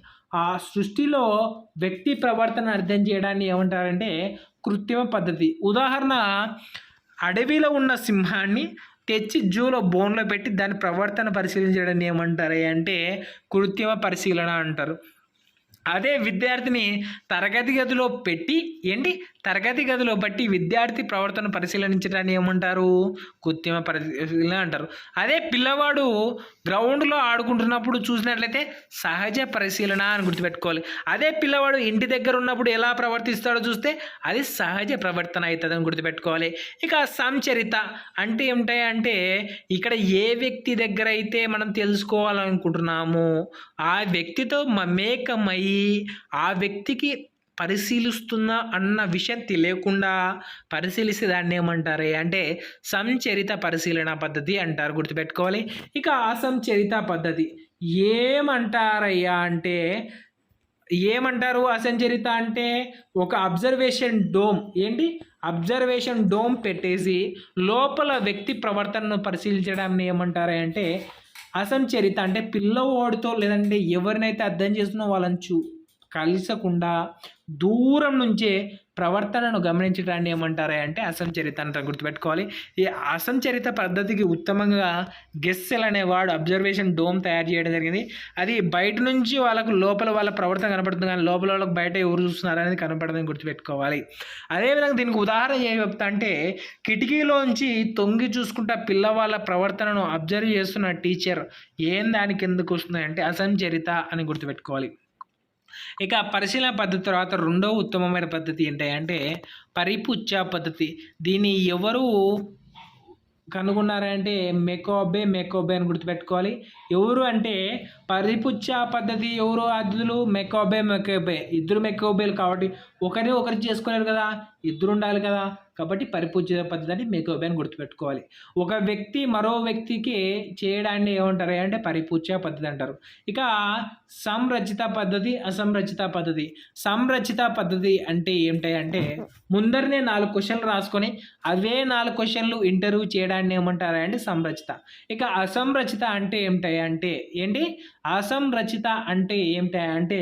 Speaker 1: ఆ సృష్టిలో వ్యక్తి ప్రవర్తన అర్థం చేయడాన్ని ఏమంటారంటే కృత్రిమ పద్ధతి. ఉదాహరణ, అడవిలో ఉన్న సింహాన్ని తెచ్చి జూలో బోన్లో పెట్టి దాని ప్రవర్తన పరిశీలించడాన్ని ఏమంటారు అంటే కృత్రిమ పరిశీలన అంటారు. అదే విద్యార్థిని తరగతి గదిలో బట్టి విద్యార్థి ప్రవర్తన పరిశీలించడాన్ని ఏమంటారు, కృత్రిమ పరిశీలన అంటారు. అదే పిల్లవాడు గ్రౌండ్లో ఆడుకుంటున్నప్పుడు చూసినట్లయితే సహజ పరిశీలన అని గుర్తుపెట్టుకోవాలి. అదే పిల్లవాడు ఇంటి దగ్గర ఉన్నప్పుడు ఎలా ప్రవర్తిస్తాడో చూస్తే అది సహజ ప్రవర్తన అవుతుందని గుర్తుపెట్టుకోవాలి. ఇక సంచరిత అంటే ఏమిటంటే ఇక్కడ ఏ వ్యక్తి దగ్గర అయితే మనం తెలుసుకోవాలనుకుంటున్నామో ఆ వ్యక్తితో మమేకమై ఆ వ్యక్తికి పరిశీలిస్తున్నా అన్న విషయం తెలియకుండా పరిశీలిస్తే దాన్ని ఏమంటారు అంటే సంచరిత పరిశీలన పద్ధతి అంటారు, గుర్తుపెట్టుకోవాలి. ఇక అసంచరిత పద్ధతి ఏమంటారయ్యా అంటే అసంచరిత అంటే ఒక అబ్జర్వేషన్ డోమ్ పెట్టేసి లోపల వ్యక్తి ప్రవర్తనను పరిశీలించడాన్ని ఏమంటారు అంటే అసంచరిత. అంటే పిల్లవాడితో లేదంటే ఎవరినైతే అర్థం చేస్తున్నో వాళ్ళని కలిసకుండా దూరం నుంచే ప్రవర్తనను గమనించడాన్ని ఏమంటారా అంటే అసంచరిత అంటారు, గుర్తుపెట్టుకోవాలి. ఈ అసంచరిత పద్ధతికి ఉత్తమంగా గెస్సెల్ అనేవాడు అబ్జర్వేషన్ డోమ్ తయారు చేయడం జరిగింది. అది బయట నుంచి లోపల వాళ్ళ ప్రవర్తన కనపడుతుంది, కానీ లోపల వాళ్ళకి బయట ఎవరు చూస్తున్నారు అనేది కనపడదని గుర్తుపెట్టుకోవాలి. అదేవిధంగా దీనికి ఉదాహరణ ఏం చెప్తా అంటే కిటికీలోంచి తొంగి చూసుకుంటా పిల్లవాళ్ళ ప్రవర్తనను అబ్జర్వ్ చేస్తున్న టీచర్ దానికి ఎందుకు వస్తుంది అంటే అసంచరిత అని గుర్తుపెట్టుకోవాలి. ఇక పరిశీలన పద్ధతి తర్వాత 2వ ఉత్తమమైన పద్ధతి ఏంటంటే పరిపుచ్చ పద్ధతి. దీన్ని ఎవరు కనుగొన్నారంటే మెకోబే అని గుర్తుపెట్టుకోవాలి. ఎవరు అంటే పరిపుచ్చ పద్ధతి ఎవరు అతిథులు, మెకోబే. ఇద్దరు మెకోబేలు కాబట్టి ఒకరు చేసుకోలేరు కదా, ఇద్దరు ఉండాలి కదా, కాబట్టి పరిపుచ్చ పద్ధతి అంటే మెకోబే అని గుర్తుపెట్టుకోవాలి. ఒక వ్యక్తి మరో వ్యక్తికి చేయడాన్ని ఏమంటారు అంటే పరిపుచ్చ పద్ధతి అంటారు. ఇక సంరచిత పద్ధతి, అసంరచిత పద్ధతి. సంరచిత పద్ధతి అంటే ఏమిటంటే ముందరనే 4 క్వశ్చన్లు రాసుకొని అవే 4 క్వశ్చన్లు ఇంటర్వ్యూ చేయడాన్ని ఏమంటారు అంటే సంరచిత. ఇక అసంరచిత అంటే ఏమిటంటే అసంరచిత అంటే ఏమిటంటే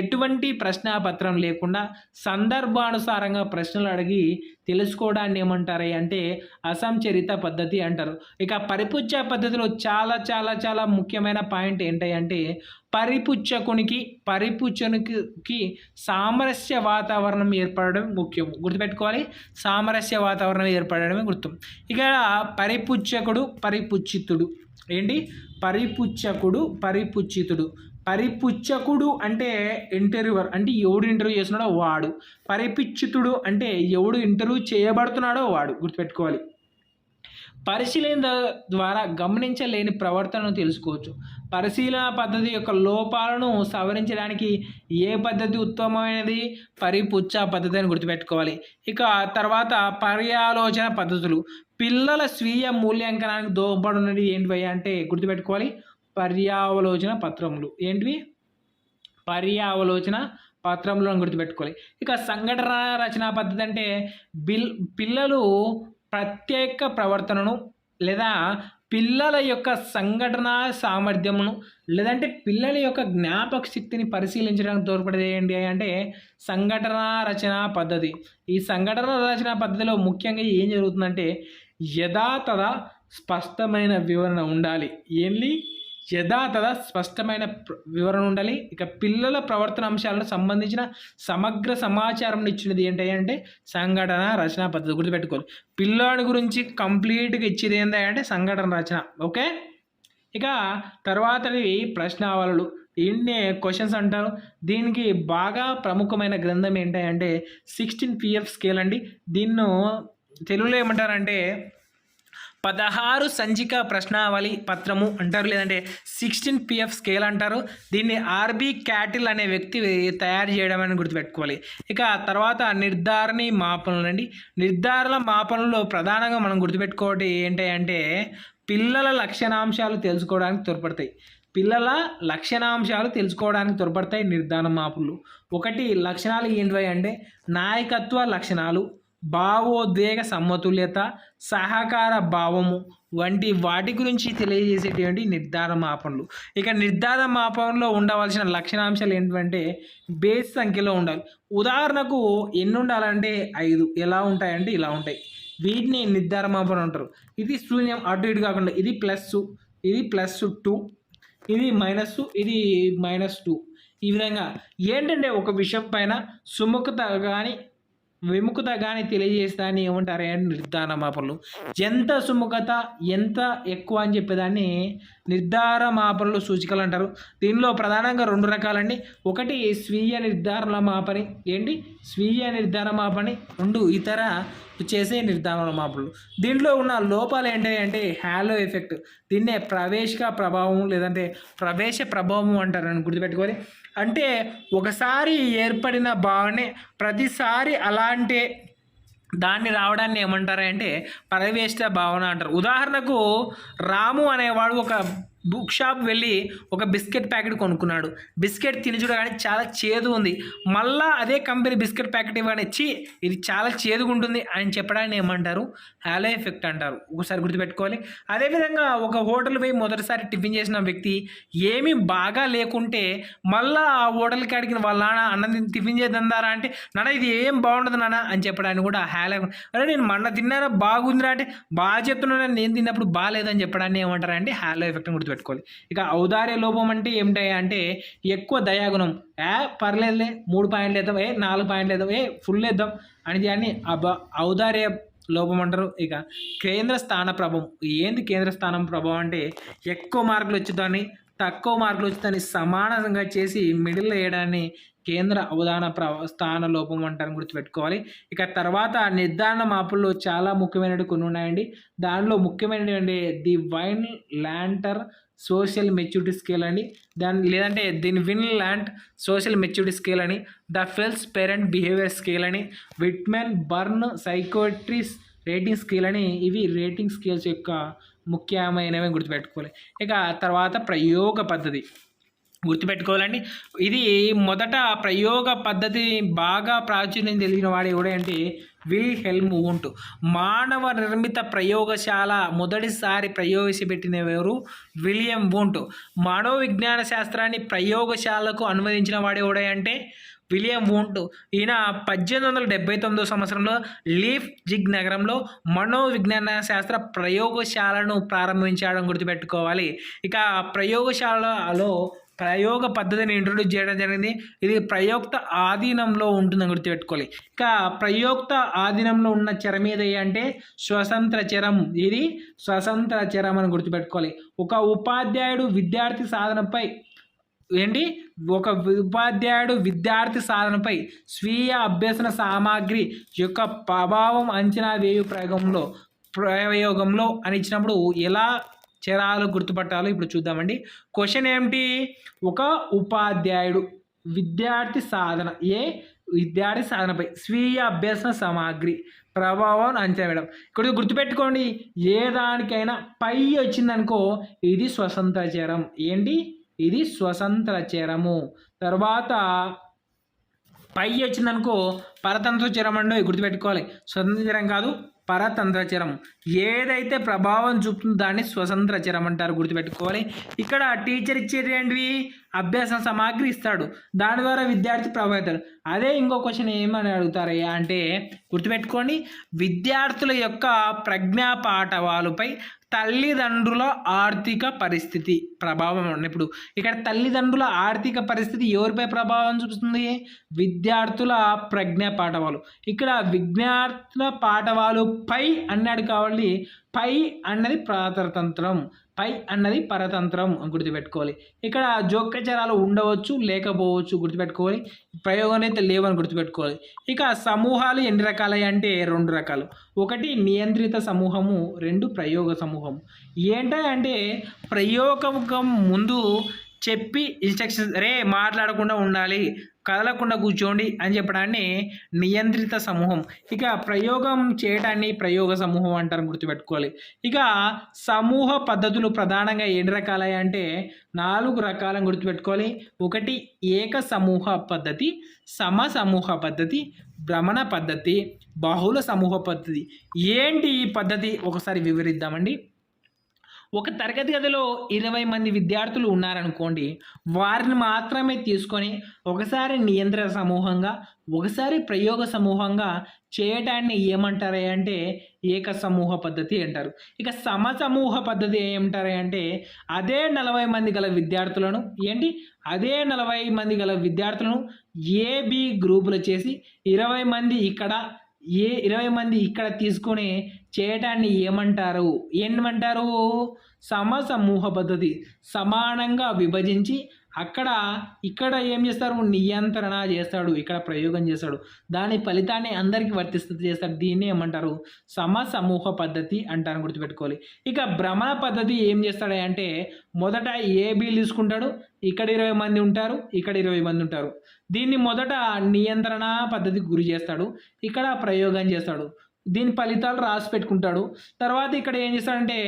Speaker 1: ఎటువంటి ప్రశ్నాపత్రం లేకుండా సందర్భానుసారంగా ప్రశ్నలు అడిగి తెలుసుకోవడాన్ని ఏమంటారు అంటే అసంచరిత పద్ధతి అంటారు. ఇక పరిపుచ్చ పద్ధతిలో చాలా చాలా చాలా ముఖ్యమైన పాయింట్ ఏంటంటే పరిపుచ్చకునికి సామరస్య వాతావరణం ఏర్పడడం ముఖ్యం, గుర్తుపెట్టుకోవాలి. సామరస్య వాతావరణం ఏర్పడడమే గుర్తు. ఇక పరిపుచ్చకుడు పరిపుచ్చితుడు. పరిపుచ్చకుడు పరిపుచ్చితుడు. పరిపుచ్చకుడు అంటే ఇంటర్వ్యూవర్, అంటే ఎవడు ఇంటర్వ్యూ చేస్తున్నాడో వాడు. పరిపిచ్యుతుడు అంటే ఎవడు ఇంటర్వ్యూ చేయబడుతున్నాడో వాడు, గుర్తుపెట్టుకోవాలి. పరిశీలన ద్వారా గమనించలేని ప్రవర్తనను తెలుసుకోవచ్చు. పరిశీలన పద్ధతి యొక్క లోపాలను సవరించడానికి ఏ పద్ధతి ఉత్తమమైనది? పరిపుచ్చ పద్ధతి అని గుర్తుపెట్టుకోవాలి. ఇక తర్వాత పర్యాలోచన పద్ధతులు. పిల్లల స్వీయ మూల్యాంకనానికి దోహదపడినవి ఏంటివి అంటే గుర్తుపెట్టుకోవాలి, పర్యావలోచన పత్రములు. ఏంటివి? పర్యావలోచన పత్రములు అని గుర్తుపెట్టుకోవాలి. ఇక సంఘటన రచనా పద్ధతి అంటే పిల్లలు ప్రత్యేక ప్రవర్తనను లేదా పిల్లల యొక్క సంఘటన సామర్థ్యమును లేదంటే పిల్లల యొక్క జ్ఞాపక శక్తిని పరిశీలించడానికి తోడ్పడేది ఏంటి అంటే సంఘటన రచనా పద్ధతి. ఈ సంఘటన రచనా పద్ధతిలో ముఖ్యంగా ఏం జరుగుతుందంటే యథాతథ స్పష్టమైన వివరణ ఉండాలి. ఏంటి? యథాతథ స్పష్టమైన వివరణ ఉండాలి. ఇక పిల్లల ప్రవర్తన అంశాలకు సంబంధించిన సమగ్ర సమాచారం ఇచ్చినది ఏంటి అంటే సంఘటన రచనా పద్ధతి. గుర్తుపెట్టుకోవాలి, పిల్లాడి గురించి కంప్లీట్గా ఇచ్చేది ఏంటి అంటే సంఘటన రచన. ఓకే. ఇక తర్వాతది ప్రశ్నావళులు. ఇన్నే క్వశ్చన్స్ అంటారు. దీనికి బాగా ప్రముఖమైన గ్రంథం ఏంటి అంటే 16 స్కేల్ అండి. దీన్ని తెలుగులో ఏమంటారంటే 16 సంచిక ప్రశ్నావళి పత్రము అంటారు, లేదంటే 16 స్కేల్ అంటారు. దీన్ని ఆర్బి క్యాటిల్ అనే వ్యక్తి తయారు చేయడం అని గుర్తుపెట్టుకోవాలి. ఇక తర్వాత నిర్ధారణ మాపనలు అండి. నిర్ధారణ మాపనలో ప్రధానంగా మనం గుర్తుపెట్టుకోవడం ఏంటి అంటే పిల్లల లక్షణాంశాలు తెలుసుకోవడానికి తోడ్పడతాయి. పిల్లల లక్షణాంశాలు తెలుసుకోవడానికి తోడ్పడతాయి నిర్ధారణ మాపులు. ఒకటి లక్షణాలు ఏంటివి అంటే నాయకత్వ లక్షణాలు, భావోద్వేగ సమతుల్యత, సహకార భావము వంటి వాటి గురించి తెలియజేసేటువంటి నిర్ధారణ మాపనలు. ఇక నిర్ధారణ మాపనలో ఉండవలసిన లక్షణాంశాలు ఏంటంటే బేస్ సంఖ్యలో ఉండాలి. ఉదాహరణకు ఎన్ని ఉండాలంటే 5. ఎలా ఉంటాయంటే ఇలా ఉంటాయి. వీటిని నిర్ధారణ మాపనం అంటారు. ఇది శూన్యం, అటు ఇటు కాకుండా ఇది ప్లస్, ఇది +2, ఇది మైనస్, ఇది -2. ఈ విధంగా ఏంటంటే ఒక విషయం పైన సుముఖత కానీ విముఖత కానీ తెలియజేస్తాన్ని ఏమంటారు అంటే నిర్ధారణ మాపనలు. ఎంత సుముఖత ఎంత ఎక్కువ అని చెప్పేదాన్ని నిర్ధారణ మాపనలు సూచికలు అంటారు. దీనిలో ప్రధానంగా 2 రకాలండి. ఒకటి స్వీయ నిర్ధారణ మాపని. ఏంటి? స్వీయ నిర్ధారణ మాపని. 2 ఇతర చేసే నిర్ధారణ మాపనలు. దీంట్లో ఉన్న లోపాలు ఏంటి అంటే హాలో ఎఫెక్ట్. దీన్నే ప్రవేశిక ప్రభావం లేదంటే ప్రవేశ ప్రభావం అంటారని గుర్తుపెట్టుకోవాలి. అంటే ఒకసారి ఏర్పడిన భావనే ప్రతిసారి అలాంటి దాన్ని రావడాన్ని ఏమంటారంటే ప్రవేశ భావన అంటారు. ఉదాహరణకు రాము అనేవాడు ఒక బుక్ షాప్ వెళ్ళి ఒక బిస్కెట్ ప్యాకెట్ కొనుక్కున్నాడు. బిస్కెట్ తిని చూడగానే చాలా చేదు ఉంది. మళ్ళా అదే కంపెనీ బిస్కెట్ ప్యాకెట్ ఇవ్వగానే ఇది చాలా చేదుగా ఉంటుంది అని చెప్పడాన్ని ఏమంటారు? హాలో ఎఫెక్ట్ అంటారు. ఒకసారి గుర్తుపెట్టుకోవాలి. అదేవిధంగా ఒక హోటల్ పోయి మొదటిసారి టిఫిన్ చేసిన వ్యక్తి ఏమీ బాగా లేకుంటే మళ్ళీ ఆ హోటల్కి అడిగిన వాళ్ళ నాన్న అన్నం టిఫిన్ చేద్దారా అంటే నాన్న ఇది ఏం బాగుండదు నాన్న అని చెప్పడానికి కూడా హాలో. అరే నేను మొన్న తిన్నారా బాగుందిరా అంటే బాగా చెప్తున్నాను, నేను తిన్నప్పుడు బాగాలేదని చెప్పడాన్ని ఏమంటారంటే హాలో ఎఫెక్ట్ గుర్తుపెట్టుకోవాలి. ఇక ఔదార్య లోపం అంటే ఏమిటి అంటే ఎక్కువ దయాగుణం. పర్లేదులే 3 పాయింట్లు వేద్దాం, 4 పాయింట్లు వేద్దాం, ఫుల్ వేద్దాం అని దాన్ని ఔదార్య లోపం అంటారు. ఇక కేంద్ర స్థాన ప్రభావం. ఏంది కేంద్ర స్థానం ప్రభావం అంటే ఎక్కువ మార్కులు వచ్చేదాన్ని తక్కువ మార్కులు వచ్చేదాన్ని సమానంగా చేసి మిడిల్ వేయడాన్ని కేంద్ర అవధాన స్థాన లోపం అంటారని గుర్తుపెట్టుకోవాలి. ఇక తర్వాత నిర్ధారణ మాపుల్లో చాలా ముఖ్యమైనవి కొన్ని ఉన్నాయండి. దానిలో ముఖ్యమైనవి అంటే the Vineland social maturity scale అని లేదంటే దీని Vineland social maturity scale అని, the Fels parent behaviour scale అని, Wittenborn psychiatric rating scale అని. ఇవి రేటింగ్ స్కేల్స్ యొక్క ముఖ్యమైనవి గుర్తుపెట్టుకోవాలి. ఇక తర్వాత ప్రయోగ పద్ధతి గుర్తుపెట్టుకోవాలండి. ఇది మొదట ప్రయోగ పద్ధతి బాగా ప్రాచుర్యం తెలిసిన వాడు ఎవడంటే విల్హెల్మ్ వూంట్. మానవ నిర్మిత ప్రయోగశాల మొదటిసారి ప్రవేశపెట్టినవారు విలియం వూంట్. మనోవిజ్ఞాన శాస్త్రాన్ని ప్రయోగశాలకు అనువదించిన వాడు ఎవడంటే విలియం వూంట్. ఈయన 1879 సంవత్సరంలో లీఫ్ జిగ్ నగరంలో మనోవిజ్ఞాన శాస్త్ర ప్రయోగశాలను ప్రారంభించడం గుర్తుపెట్టుకోవాలి. ఇక ప్రయోగశాలలో ప్రయోగ పద్ధతిని ఇంట్రొడ్యూస్ చేయడం జరిగింది. ఇది ప్రయోక్త ఆధీనంలో ఉంటుందని గుర్తుపెట్టుకోవాలి. ఇక ప్రయోక్త ఆధీనంలో ఉన్న చరం ఏది అంటే స్వతంత్ర చరం. ఇది స్వతంత్ర చరం అని గుర్తుపెట్టుకోవాలి. ఒక ఉపాధ్యాయుడు విద్యార్థి సాధనపై ఏంటి ఒక ఉపాధ్యాయుడు విద్యార్థి సాధనపై స్వీయ అభ్యసన సామాగ్రి యొక్క ప్రభావం అంచనా వేయు ప్రయోగంలో అని ఇచ్చినప్పుడు ఎలా చరాలు గుర్తుపట్టాలో ఇప్పుడు చూద్దామండి. క్వశ్చన్ ఏమిటి? ఒక ఉపాధ్యాయుడు విద్యార్థి సాధనపై స్వీయ అభ్యసన సామాగ్రి ప్రభావం అంచనా వేయడం. ఇక్కడ గుర్తుపెట్టుకోండి, ఏ దానికైనా పై వచ్చిందనుకో ఇది స్వతంత్ర చరం. ఏంటి? ఇది స్వతంత్ర చరము. తర్వాత పై వచ్చిందనుకో పరతంత్ర చరం అండి, గుర్తుపెట్టుకోవాలి. స్వతంత్ర చరం కాదు, పరతంత్ర చరం. ఏదైతే ప్రభావం చూపుతుందో దాన్ని స్వతంత్ర చరం అంటారు, గుర్తుపెట్టుకోవాలి. ఇక్కడ టీచర్ ఇచ్చేది ఏంటివి? అభ్యాస సామాగ్రి ఇస్తాడు, దాని ద్వారా విద్యార్థి ప్రభావితాడు. అదే ఇంకో క్వశ్చన్ ఏమని అడుగుతారయ్యా అంటే గుర్తుపెట్టుకోండి, విద్యార్థుల యొక్క ప్రజ్ఞా పాఠవాలపై తల్లిదండ్రుల ఆర్థిక పరిస్థితి ప్రభావం. ఇప్పుడు ఇక్కడ తల్లిదండ్రుల ఆర్థిక పరిస్థితి ఎవరిపై ప్రభావం చూపుతుంది? విద్యార్థుల ప్రజ్ఞా పాఠవాలు. ఇక్కడ విద్యార్థుల పాఠవాలు పై అన్నాడు కాబట్టి పై అన్నది పరతంత్రం, పై అన్నది పరతంత్రం గుర్తుపెట్టుకోవాలి. ఇక్కడ జోక్యచరాలు ఉండవచ్చు, లేకపోవచ్చు, గుర్తుపెట్టుకోవాలి. ప్రయోగం అయితే లేవని గుర్తుపెట్టుకోవాలి. ఇక సమూహాలు ఎన్ని రకాలు అంటే 2 రకాలు. ఒకటి నియంత్రిత సమూహము, 2 ప్రయోగ సమూహం. ఏంటంటే ప్రయోగం ముందు చెప్పి ఇన్స్ట్రక్షన్స్ మాట్లాడకుండా ఉండాలి, కదలకుండా కూర్చోండి అని చెప్పడాన్ని నియంత్రిత సమూహం. ఇక ప్రయోగం చేయడాన్ని ప్రయోగ సమూహం అంటారు, గుర్తుపెట్టుకోవాలి. ఇక సమూహ పద్ధతులు ప్రధానంగా ఎన్ని రకాలు అంటే 4 రకాలను గుర్తుపెట్టుకోవాలి. ఒకటి ఏక సమూహ పద్ధతి, సమూహ పద్ధతి, భ్రమణ పద్ధతి, బహుళ సమూహ పద్ధతి. ఏంటి ఈ పద్ధతి ఒకసారి వివరిద్దామండి. ఒక తరగతి గదిలో 20 మంది విద్యార్థులు ఉన్నారనుకోండి, వారిని మాత్రమే తీసుకొని ఒకసారి నియంత్రణ సమూహంగా, ఒకసారి ప్రయోగ సమూహంగా చేయటాన్ని ఏమంటారు అంటే ఏక సమూహ పద్ధతి అంటారు. ఇక సమూహ పద్ధతి ఏమంటారు అంటే అదే 40 మంది గల విద్యార్థులను అదే 40 మంది గల విద్యార్థులను ఏబి గ్రూపులు చేసి 20 మంది ఇక్కడ 20 మంది ఇక్కడ తీసుకొని చేయటాన్ని ఏమంటారు? సమూహ పద్ధతి. సమానంగా విభజించి ఇక్కడ ఏం చేస్తారు? నియంత్రణ చేస్తాడు, ఇక్కడ ప్రయోగం చేస్తాడు, దాని ఫలితాన్ని అందరికీ వర్తిస్తూ చేస్తాడు. దీన్ని ఏమంటారు? సమూహ పద్ధతి అంటారు, గుర్తుపెట్టుకోవాలి. ఇక భ్రమణ పద్ధతి ఏం చేస్తాడు అంటే మొదట ఏబి తీసుకుంటాడు, ఇక్కడ 20 మంది ఉంటారు, ఇక్కడ 20 మంది ఉంటారు. దీన్ని మొదట నియంత్రణ పద్ధతికి గురి చేస్తాడు, ఇక్కడ ప్రయోగం చేస్తాడు, దీని ఫలితాలు రాసి పెట్టుకుంటాడు. తర్వాత ఇక్కడ ఏం చేస్తాడంటే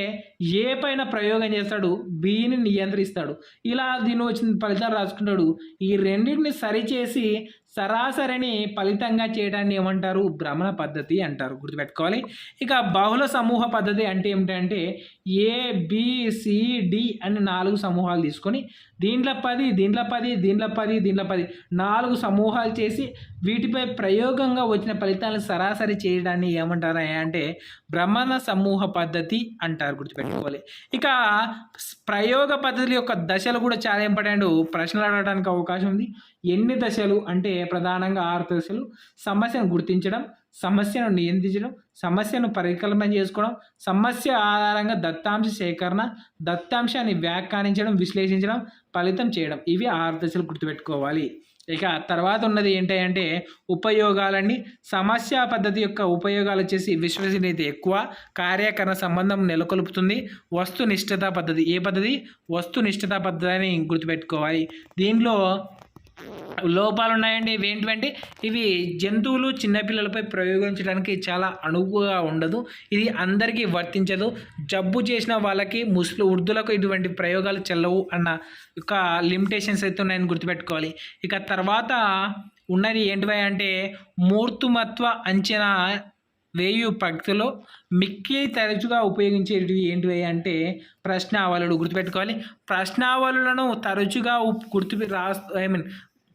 Speaker 1: ఏ పైన ప్రయోగం చేస్తాడు, బిని నియంత్రిస్తాడు. ఇలా దీని వచ్చిన ఫలితాలు రాసుకుంటాడు. ఈ రెండింటిని సరిచేసి సరాసరిని ఫలితంగా చేయడాన్ని ఏమంటారు? భ్రమణ పద్ధతి అంటారు, గుర్తుపెట్టుకోవాలి. ఇక బహుళ సమూహ పద్ధతి అంటే ఏమిటంటే ABCD అని 4 సమూహాలు తీసుకొని దీంట్లో 10, దీంట్లో 10, దీంట్లో 10, దీంట్లో 10 4 సమూహాలు చేసి వీటిపై ప్రయోగంగా వచ్చిన ఫలితాలను సరాసరి చేయడాన్ని ఏమంటారు అంటే భ్రమణ సమూహ పద్ధతి అంటారు, గుర్తుపెట్టుకోవాలి. ఇక ప్రయోగ పద్ధతి యొక్క దశలు కూడా చాలా ఇంపార్టెంట్, ప్రశ్నలు అడగడానికి అవకాశం ఉంది. ఎన్ని దశలు అంటే ప్రధానంగా 6 దశలు. సమస్యను గుర్తించడం, సమస్యను నియంత్రించడం, సమస్యను పరికల్పన చేసుకోవడం, సమస్య ఆధారంగా దత్తాంశ సేకరణ, దత్తాంశాన్ని వ్యాఖ్యానించడం, విశ్లేషించడం, ఫలితం చేయడం. ఇవి 6 దశలు, గుర్తుపెట్టుకోవాలి. ఇక తర్వాత ఉన్నది ఏంటంటే ఉపయోగాలన్నీ. సమస్య పద్ధతి యొక్క ఉపయోగాలు వచ్చేసి విశ్వసనీయత ఎక్కువ, కార్యకరణ సంబంధం నెలకొల్పుతుంది, వస్తునిష్ఠత పద్ధతి. ఏ పద్ధతి? వస్తునిష్ఠత పద్ధతి అని గుర్తుపెట్టుకోవాలి. దీనిలో లోపాలు ఉన్నాయండి. ఏంటంటే ఇవి జంతువులు చిన్నపిల్లలపై ప్రయోగించడానికి చాలా అనువుగా ఉండదు, ఇది అందరికీ వర్తించదు, జబ్బు చేసిన వాళ్ళకి వృద్ధులకు ఇటువంటి ప్రయోగాలు చెల్లవు అన్న ఒక లిమిటేషన్స్ అయితే ఉన్నాయని గుర్తుపెట్టుకోవాలి. ఇక తర్వాత ఉన్నది ఏంటివి అంటే మూర్తిమత్వ అంచనా వేయు పద్ధతిలో మిక్కిలి తరచుగా ఉపయోగించేటివి ఏంటివి అంటే ప్రశ్నావళులు, గుర్తుపెట్టుకోవాలి. ప్రశ్నావళులను తరచుగా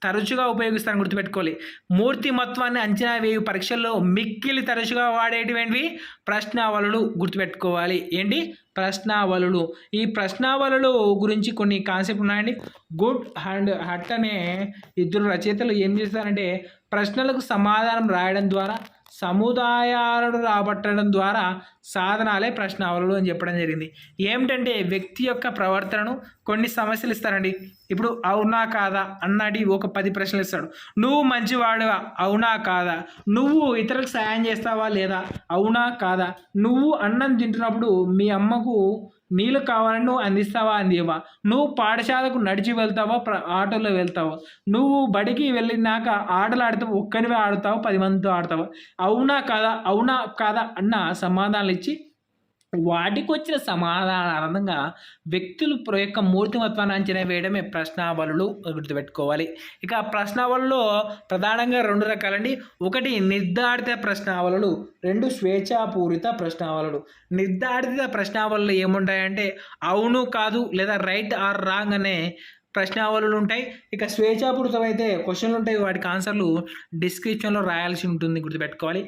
Speaker 1: తరచుగా ఉపయోగిస్తాను, గుర్తుపెట్టుకోవాలి. మూర్తిమత్వాన్ని అంచనా వేయు పరీక్షల్లో మిక్కిలి తరచుగా వాడేటివి ప్రశ్నావళులు, గుర్తుపెట్టుకోవాలి. ప్రశ్నావళులు. ఈ ప్రశ్నావళులు గురించి కొన్ని కాన్సెప్ట్ ఉన్నాయండి. గుడ్ అండ్ హట్ అనే 2 రచయితలు ఏం చేస్తారంటే ప్రశ్నలకు సమాధానం రాయడం ద్వారా సముదాయాలను రాబట్టడం ద్వారా సాధనాలే ప్రశ్నావళులు అని చెప్పడం జరిగింది. ఏమిటంటే వ్యక్తి యొక్క ప్రవర్తనను కొన్ని సమస్యలు ఇస్తారండి. ఇప్పుడు అవునా కాదా అన్నది ఒక 10 ప్రశ్నలు ఇస్తాడు. నువ్వు మంచివాడివా, అవునా కాదా, నువ్వు ఇతరులకు సాయం చేస్తావా లేదా, అవునా కాదా, నువ్వు అన్నం తింటున్నప్పుడు మీ అమ్మకు నీళ్ళు కావాలని నువ్వు అందిస్తావా అందివా, నువ్వు పాఠశాలకు నడిచి వెళ్తావా ఆటోలో వెళ్తావా, నువ్వు బడికి వెళ్ళినాక ఆటలు ఆడతావు ఒక్కనివే ఆడతావు 10 మందితో ఆడతావా, అవునా కాదా అన్న సమాధానాలు ఇచ్చి వాటికి వచ్చిన సమాధానార్థంగా వ్యక్తుల యొక్క మూర్తిమత్వాన్ని అంచనా వేయడమే ప్రశ్నావళులు గుర్తుపెట్టుకోవాలి. ఇక ప్రశ్నావళులో ప్రధానంగా 2 రకాలండి. ఒకటి నిర్ధారిత ప్రశ్నావళులు, 2 స్వేచ్ఛాపూరిత ప్రశ్నావళులు. నిర్ధారిత ప్రశ్నావళులు ఏముంటాయంటే అవును కాదు లేదా రైట్ ఆర్ రాంగ్ అనే ప్రశ్నావళులు ఉంటాయి. ఇక స్వేచ్ఛాపూరితం అయితే క్వశ్చన్లు ఉంటాయి, వాటికి ఆన్సర్లు డిస్క్రిప్షన్లో రాయాల్సి ఉంటుంది, గుర్తుపెట్టుకోవాలి.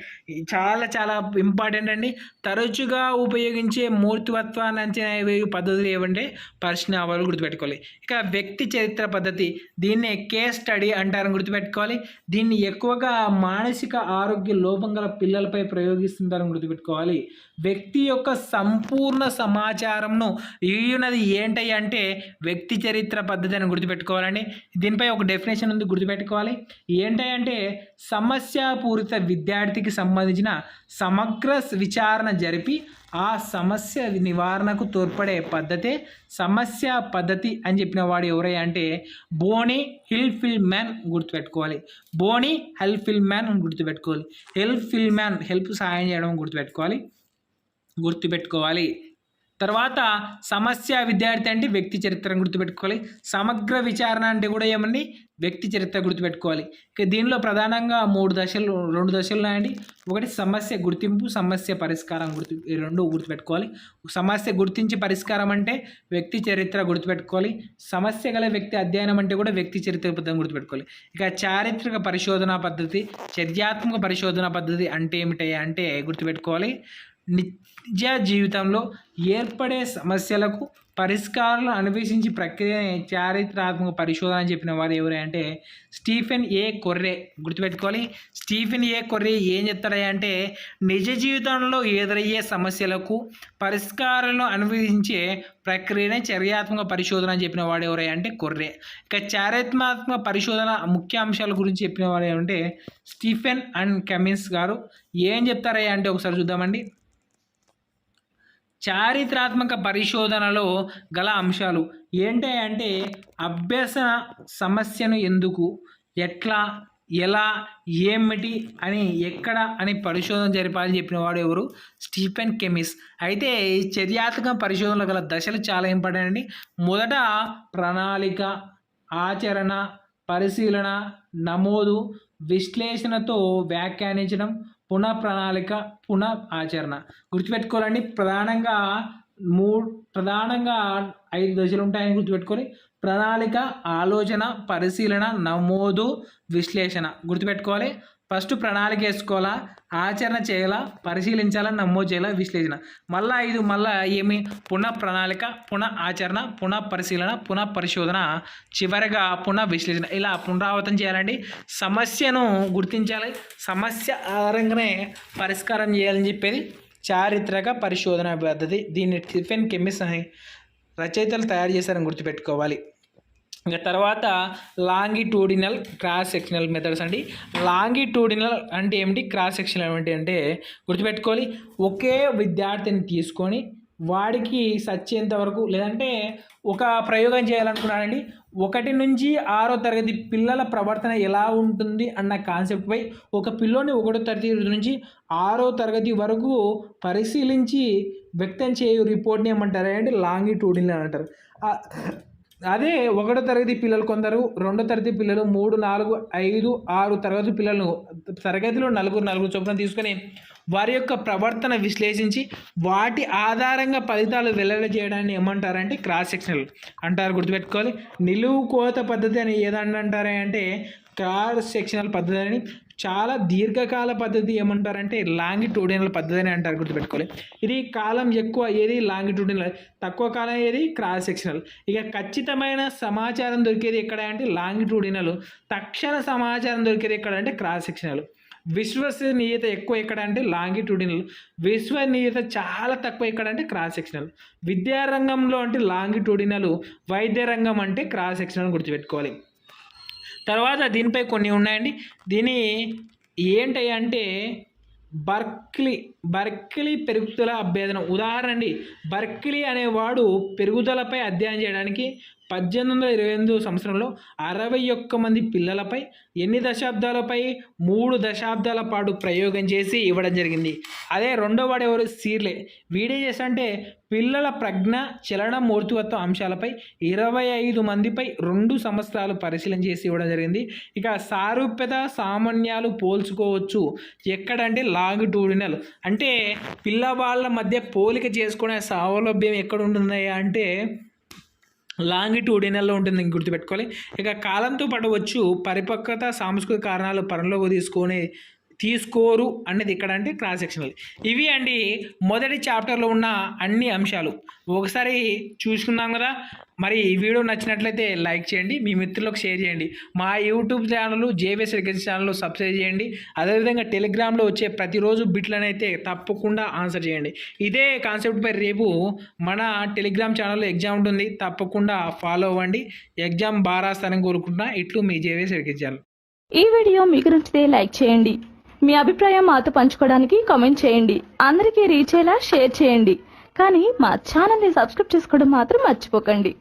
Speaker 1: చాలా చాలా ఇంపార్టెంట్ అండి. తరచుగా ఉపయోగించే మూర్తిమత్వాన్ని అంచనా వేయు పద్ధతులు ఏమంటే ప్రశ్నావళులు, గుర్తుపెట్టుకోవాలి. ఇక వ్యక్తి చరిత్ర పద్ధతి, దీన్నే కేస్ స్టడీ అంటారని గుర్తుపెట్టుకోవాలి. దీన్ని ఎక్కువగా మానసిక ఆరోగ్య లోపం గల పిల్లలపై ప్రయోగిస్తుంటారని గుర్తుపెట్టుకోవాలి. వ్యక్తి యొక్క సంపూర్ణ సమాచారంను ఇయునది ఏంటి అంటే వ్యక్తి చరిత్ర పద్ధతి అని గుర్తుపెట్టుకోవాలండి. దీనిపై ఒక డెఫినేషన్ ఉంది, గుర్తుపెట్టుకోవాలి. ఏంటంటే సమస్యాపూరిత విద్యార్థికి సంబంధించిన సమగ్ర విచారణ జరిపి ఆ సమస్య నివారణకు తోడ్పడే పద్ధతే సమస్య పద్ధతి అని చెప్పిన వాడు ఎవరై అంటే బోనీ హిల్ఫిల్మ్యాన్ గుర్తుపెట్టుకోవాలి. బోనీ హిల్ఫిల్మ్యాన్ గుర్తుపెట్టుకోవాలి. హిల్ఫిల్మ్యాన్ హెల్ప్ సహాయం చేయడం గుర్తుపెట్టుకోవాలి. తర్వాత సమస్య విద్యార్థి అంటే వ్యక్తి చరిత్రను గుర్తుపెట్టుకోవాలి. సమగ్ర విచారణ అంటే కూడా ఏమండి వ్యక్తి చరిత్ర గుర్తుపెట్టుకోవాలి. ఇక దీనిలో ప్రధానంగా 2 దశలు ఉన్నాయండి. ఒకటి సమస్య గుర్తింపు, సమస్య పరిష్కారం ఈ 2 గుర్తుపెట్టుకోవాలి. సమస్య గుర్తించి పరిష్కారం అంటే వ్యక్తి చరిత్ర గుర్తుపెట్టుకోవాలి. సమస్య గల వ్యక్తి అధ్యయనం అంటే కూడా వ్యక్తి చరిత్ర పద్ధతి గుర్తుపెట్టుకోవాలి. ఇక చారిత్రక పరిశోధన పద్ధతి, చర్యాత్మక పరిశోధన పద్ధతి అంటే ఏమిటి అంటే గుర్తుపెట్టుకోవాలి. నిజ జీవితంలో ఏర్పడే సమస్యలకు పరిష్కారాలను అన్వేషించి ప్రక్రియనే చారిత్రాత్మక పరిశోధన అని చెప్పిన వారు ఎవరు అంటే స్టీఫెన్ ఏ కొర్రే, గుర్తుపెట్టుకోవాలి. స్టీఫెన్ ఏ కొర్రే ఏం చెప్తాడు అంటే నిజ జీవితంలో ఎదురయ్యే సమస్యలకు పరిష్కారాలను అన్వేషించే ప్రక్రియనే చర్యాత్మక పరిశోధన అని చెప్పిన వాడు ఎవరు అంటే కొర్రే. ఇక చారిత్రాత్మక పరిశోధన ముఖ్య అంశాల గురించి చెప్పిన వాడు ఏమంటే స్టీఫెన్ అండ్ కమిన్స్ గారు. ఏం చెప్తారా అంటే ఒకసారి చూద్దామండి. చారిత్రాత్మక పరిశోధనలో గల అంశాలు ఏంటి అంటే అభ్యసన సమస్యను ఎందుకు, ఎట్లా, ఎలా, ఏమిటి అని, ఎక్కడ అని పరిశోధన జరిపాలని చెప్పిన వాడు ఎవరు స్టీఫెన్ కెమిస్. అయితే ఈ చర్యాత్మక పరిశోధనలో గల దశలు చాలా ఇంపార్టెంట్ అండి. మొదట ప్రణాళిక, ఆచరణ, పరిశీలన, నమోదు, విశ్లేషణతో వ్యాఖ్యానించడం, పునః ప్రణాళిక, పునః ఆచరణ. గుర్తుపెట్టుకోవాలండి. ప్రధానంగా 5 దశలు ఉంటాయని గుర్తుపెట్టుకొని ప్రణాళిక, ఆలోచన, పరిశీలన, నమోదు, విశ్లేషణ గుర్తుపెట్టుకోవాలి. ఫస్ట్ ప్రణాళిక వేసుకోవాలా, ఆచరణ చేయాలా, పరిశీలించాలా, నమోదు చేయాలా, విశ్లేషణ. మళ్ళీ ఏమి పునః ప్రణాళిక, పునః ఆచరణ, పునః పరిశీలన, పునః పరిశోధన, చివరిగా పునః విశ్లేషణ. ఇలా పునరావృతం చేయాలండి. సమస్యను గుర్తించాలి, సమస్య ఆధారంగానే పరిష్కారం చేయాలని చెప్పేది చారిత్రక పరిశోధన పద్ధతి. దీన్ని స్టీఫెన్ కెమిస్ అని రచయితలు తయారు చేశారని గుర్తుపెట్టుకోవాలి. ఇంకా తర్వాత లాంగిట్యూడినల్, క్రాస్ సెక్షనల్ మెథడ్స్ అండి. లాంగిట్యూడినల్ అంటే ఏమిటి, క్రాస్ సెక్షనల్ ఏమిటి అంటే గుర్తుపెట్టుకోవాలి. ఒకే విద్యార్థిని తీసుకొని వాడికి సచ్చేంత వరకు లేదంటే ఒక ప్రయోగం చేయాలనుకున్నాడండి. 1 నుంచి 6వ తరగతి పిల్లల ప్రవర్తన ఎలా ఉంటుంది అన్న కాన్సెప్ట్పై ఒక పిల్లోని 1వ తరగతి నుంచి 6వ తరగతి వరకు పరిశీలించి వ్యక్తం చేయు రిపోర్ట్ని ఏమంటారు అంటే లాంగిట్యూడినల్ అంటారు. అదే 1వ తరగతి పిల్లలు కొందరు, 2వ తరగతి పిల్లలు, 3, 4, 5, 6 తరగతి పిల్లలను తరగతిలో నలుగురు చొప్పున తీసుకొని వారి యొక్క ప్రవర్తన విశ్లేషించి వాటి ఆధారంగా ఫలితాలు వెల్లడి చేయడాన్ని ఏమంటారంటే క్రాస్ సెక్షనల్ అంటారు. గుర్తుపెట్టుకోవాలి. నిలువు కోత పద్ధతి అని ఏదని అంటారా అంటే క్రాస్ సెక్షనల్ పద్ధతి అని. చాలా దీర్ఘకాల పద్ధతి ఏమంటారంటే లాంగిట్యూడినల్ పద్ధతి అని అంటారు. గుర్తుపెట్టుకోవాలి. ఇది కాలం ఎక్కువ ఏది లాంగిట్యూడినల్, తక్కువ కాలం ఏది క్రాస్ సెక్షనల్. ఇక ఖచ్చితమైన సమాచారం దొరికేది ఎక్కడ అంటే లాంగిట్యూడినల్, తక్షణ సమాచారం దొరికేది ఎక్కడ అంటే క్రాస్ సెక్షనల్. విశ్వసనీయత ఎక్కువ ఎక్కడ అంటే లాంగిట్యూడినల్, విశ్వసనీయత చాలా తక్కువ ఎక్కడ అంటే క్రాస్ సెక్షనల్. విద్యారంగంలో అంటే లాంగిట్యూడినల్, వైద్య రంగం అంటే క్రాస్ సెక్షనల్ గుర్తుపెట్టుకోవాలి. తర్వాత దీనిపై కొన్ని ఉన్నాయండి. దీని ఏంటి అంటే బర్కిలీ పెరుగుదల అభ్యర్థన. ఉదాహరణ అండి, బర్కిలీ అనేవాడు పెరుగుదలపై అధ్యయనం చేయడానికి 1828 సంవత్సరంలో 61 మంది పిల్లలపై ఎన్ని దశాబ్దాలపై 3 దశాబ్దాల పాటు ప్రయోగం చేసి ఇవ్వడం జరిగింది. అదే రెండో వాడు ఎవరు, సీర్లే. వీడే చేసంటే పిల్లల ప్రజ్ఞ, చలన, మూర్తివత్వ అంశాలపై 25 మందిపై 2 సంవత్సరాలు పరిశీలన చేసి ఇవ్వడం జరిగింది. ఇక సారూప్యత, సామాన్యాలు పోల్చుకోవచ్చు ఎక్కడంటే లాంగిట్యూడినల్, అంటే పిల్లవాళ్ళ మధ్య పోలిక చేసుకునే సౌలభ్యం ఎక్కడ ఉంటుంది అంటే లాంగిట్యూడినల్లో ఉంటుంది, గుర్తుపెట్టుకోవాలి. ఇక కాలంతో పాటు వచ్చు పరిపక్వత, సాంస్కృతిక కారణాలు పరిలోకి తీసుకోరు అనేది ఇక్కడ అంటే క్రాస్ సెక్షనల్. ఇవి అండి మొదటి చాప్టర్లో ఉన్న అన్ని అంశాలు. ఒకసారి చూసుకున్నాం కదా. మరి ఈ వీడియో నచ్చినట్లయితే లైక్ చేయండి, మీ మిత్రులకు షేర్ చేయండి. మా YouTube channel JVS education channel subscribe చేయండి. అదేవిధంగా టెలిగ్రామ్లో వచ్చే ప్రతిరోజు బిట్లను అయితే తప్పకుండా ఆన్సర్ చేయండి. ఇదే కాన్సెప్ట్పై రేపు మన టెలిగ్రామ్ ఛానల్లో ఎగ్జామ్ ఉంటుంది, తప్పకుండా ఫాలో అవ్వండి. ఎగ్జామ్ బాగా రాస్తానని కోరుకుంటున్నా. ఇట్లు మీ జేవీఎస్ ఎడ్యుకేషన్ ఛానల్.
Speaker 2: ఈ వీడియో మీకు నచ్చితే లైక్ చేయండి, మీ అభిప్రాయం మాతో పంచుకోవడానికి కామెంట్ చేయండి, అందరికీ రీచ్ అయ్యేలా షేర్ చేయండి. కానీ మా ఛానల్ని సబ్స్క్రైబ్ చేసుకోవడం మాత్రం మర్చిపోకండి.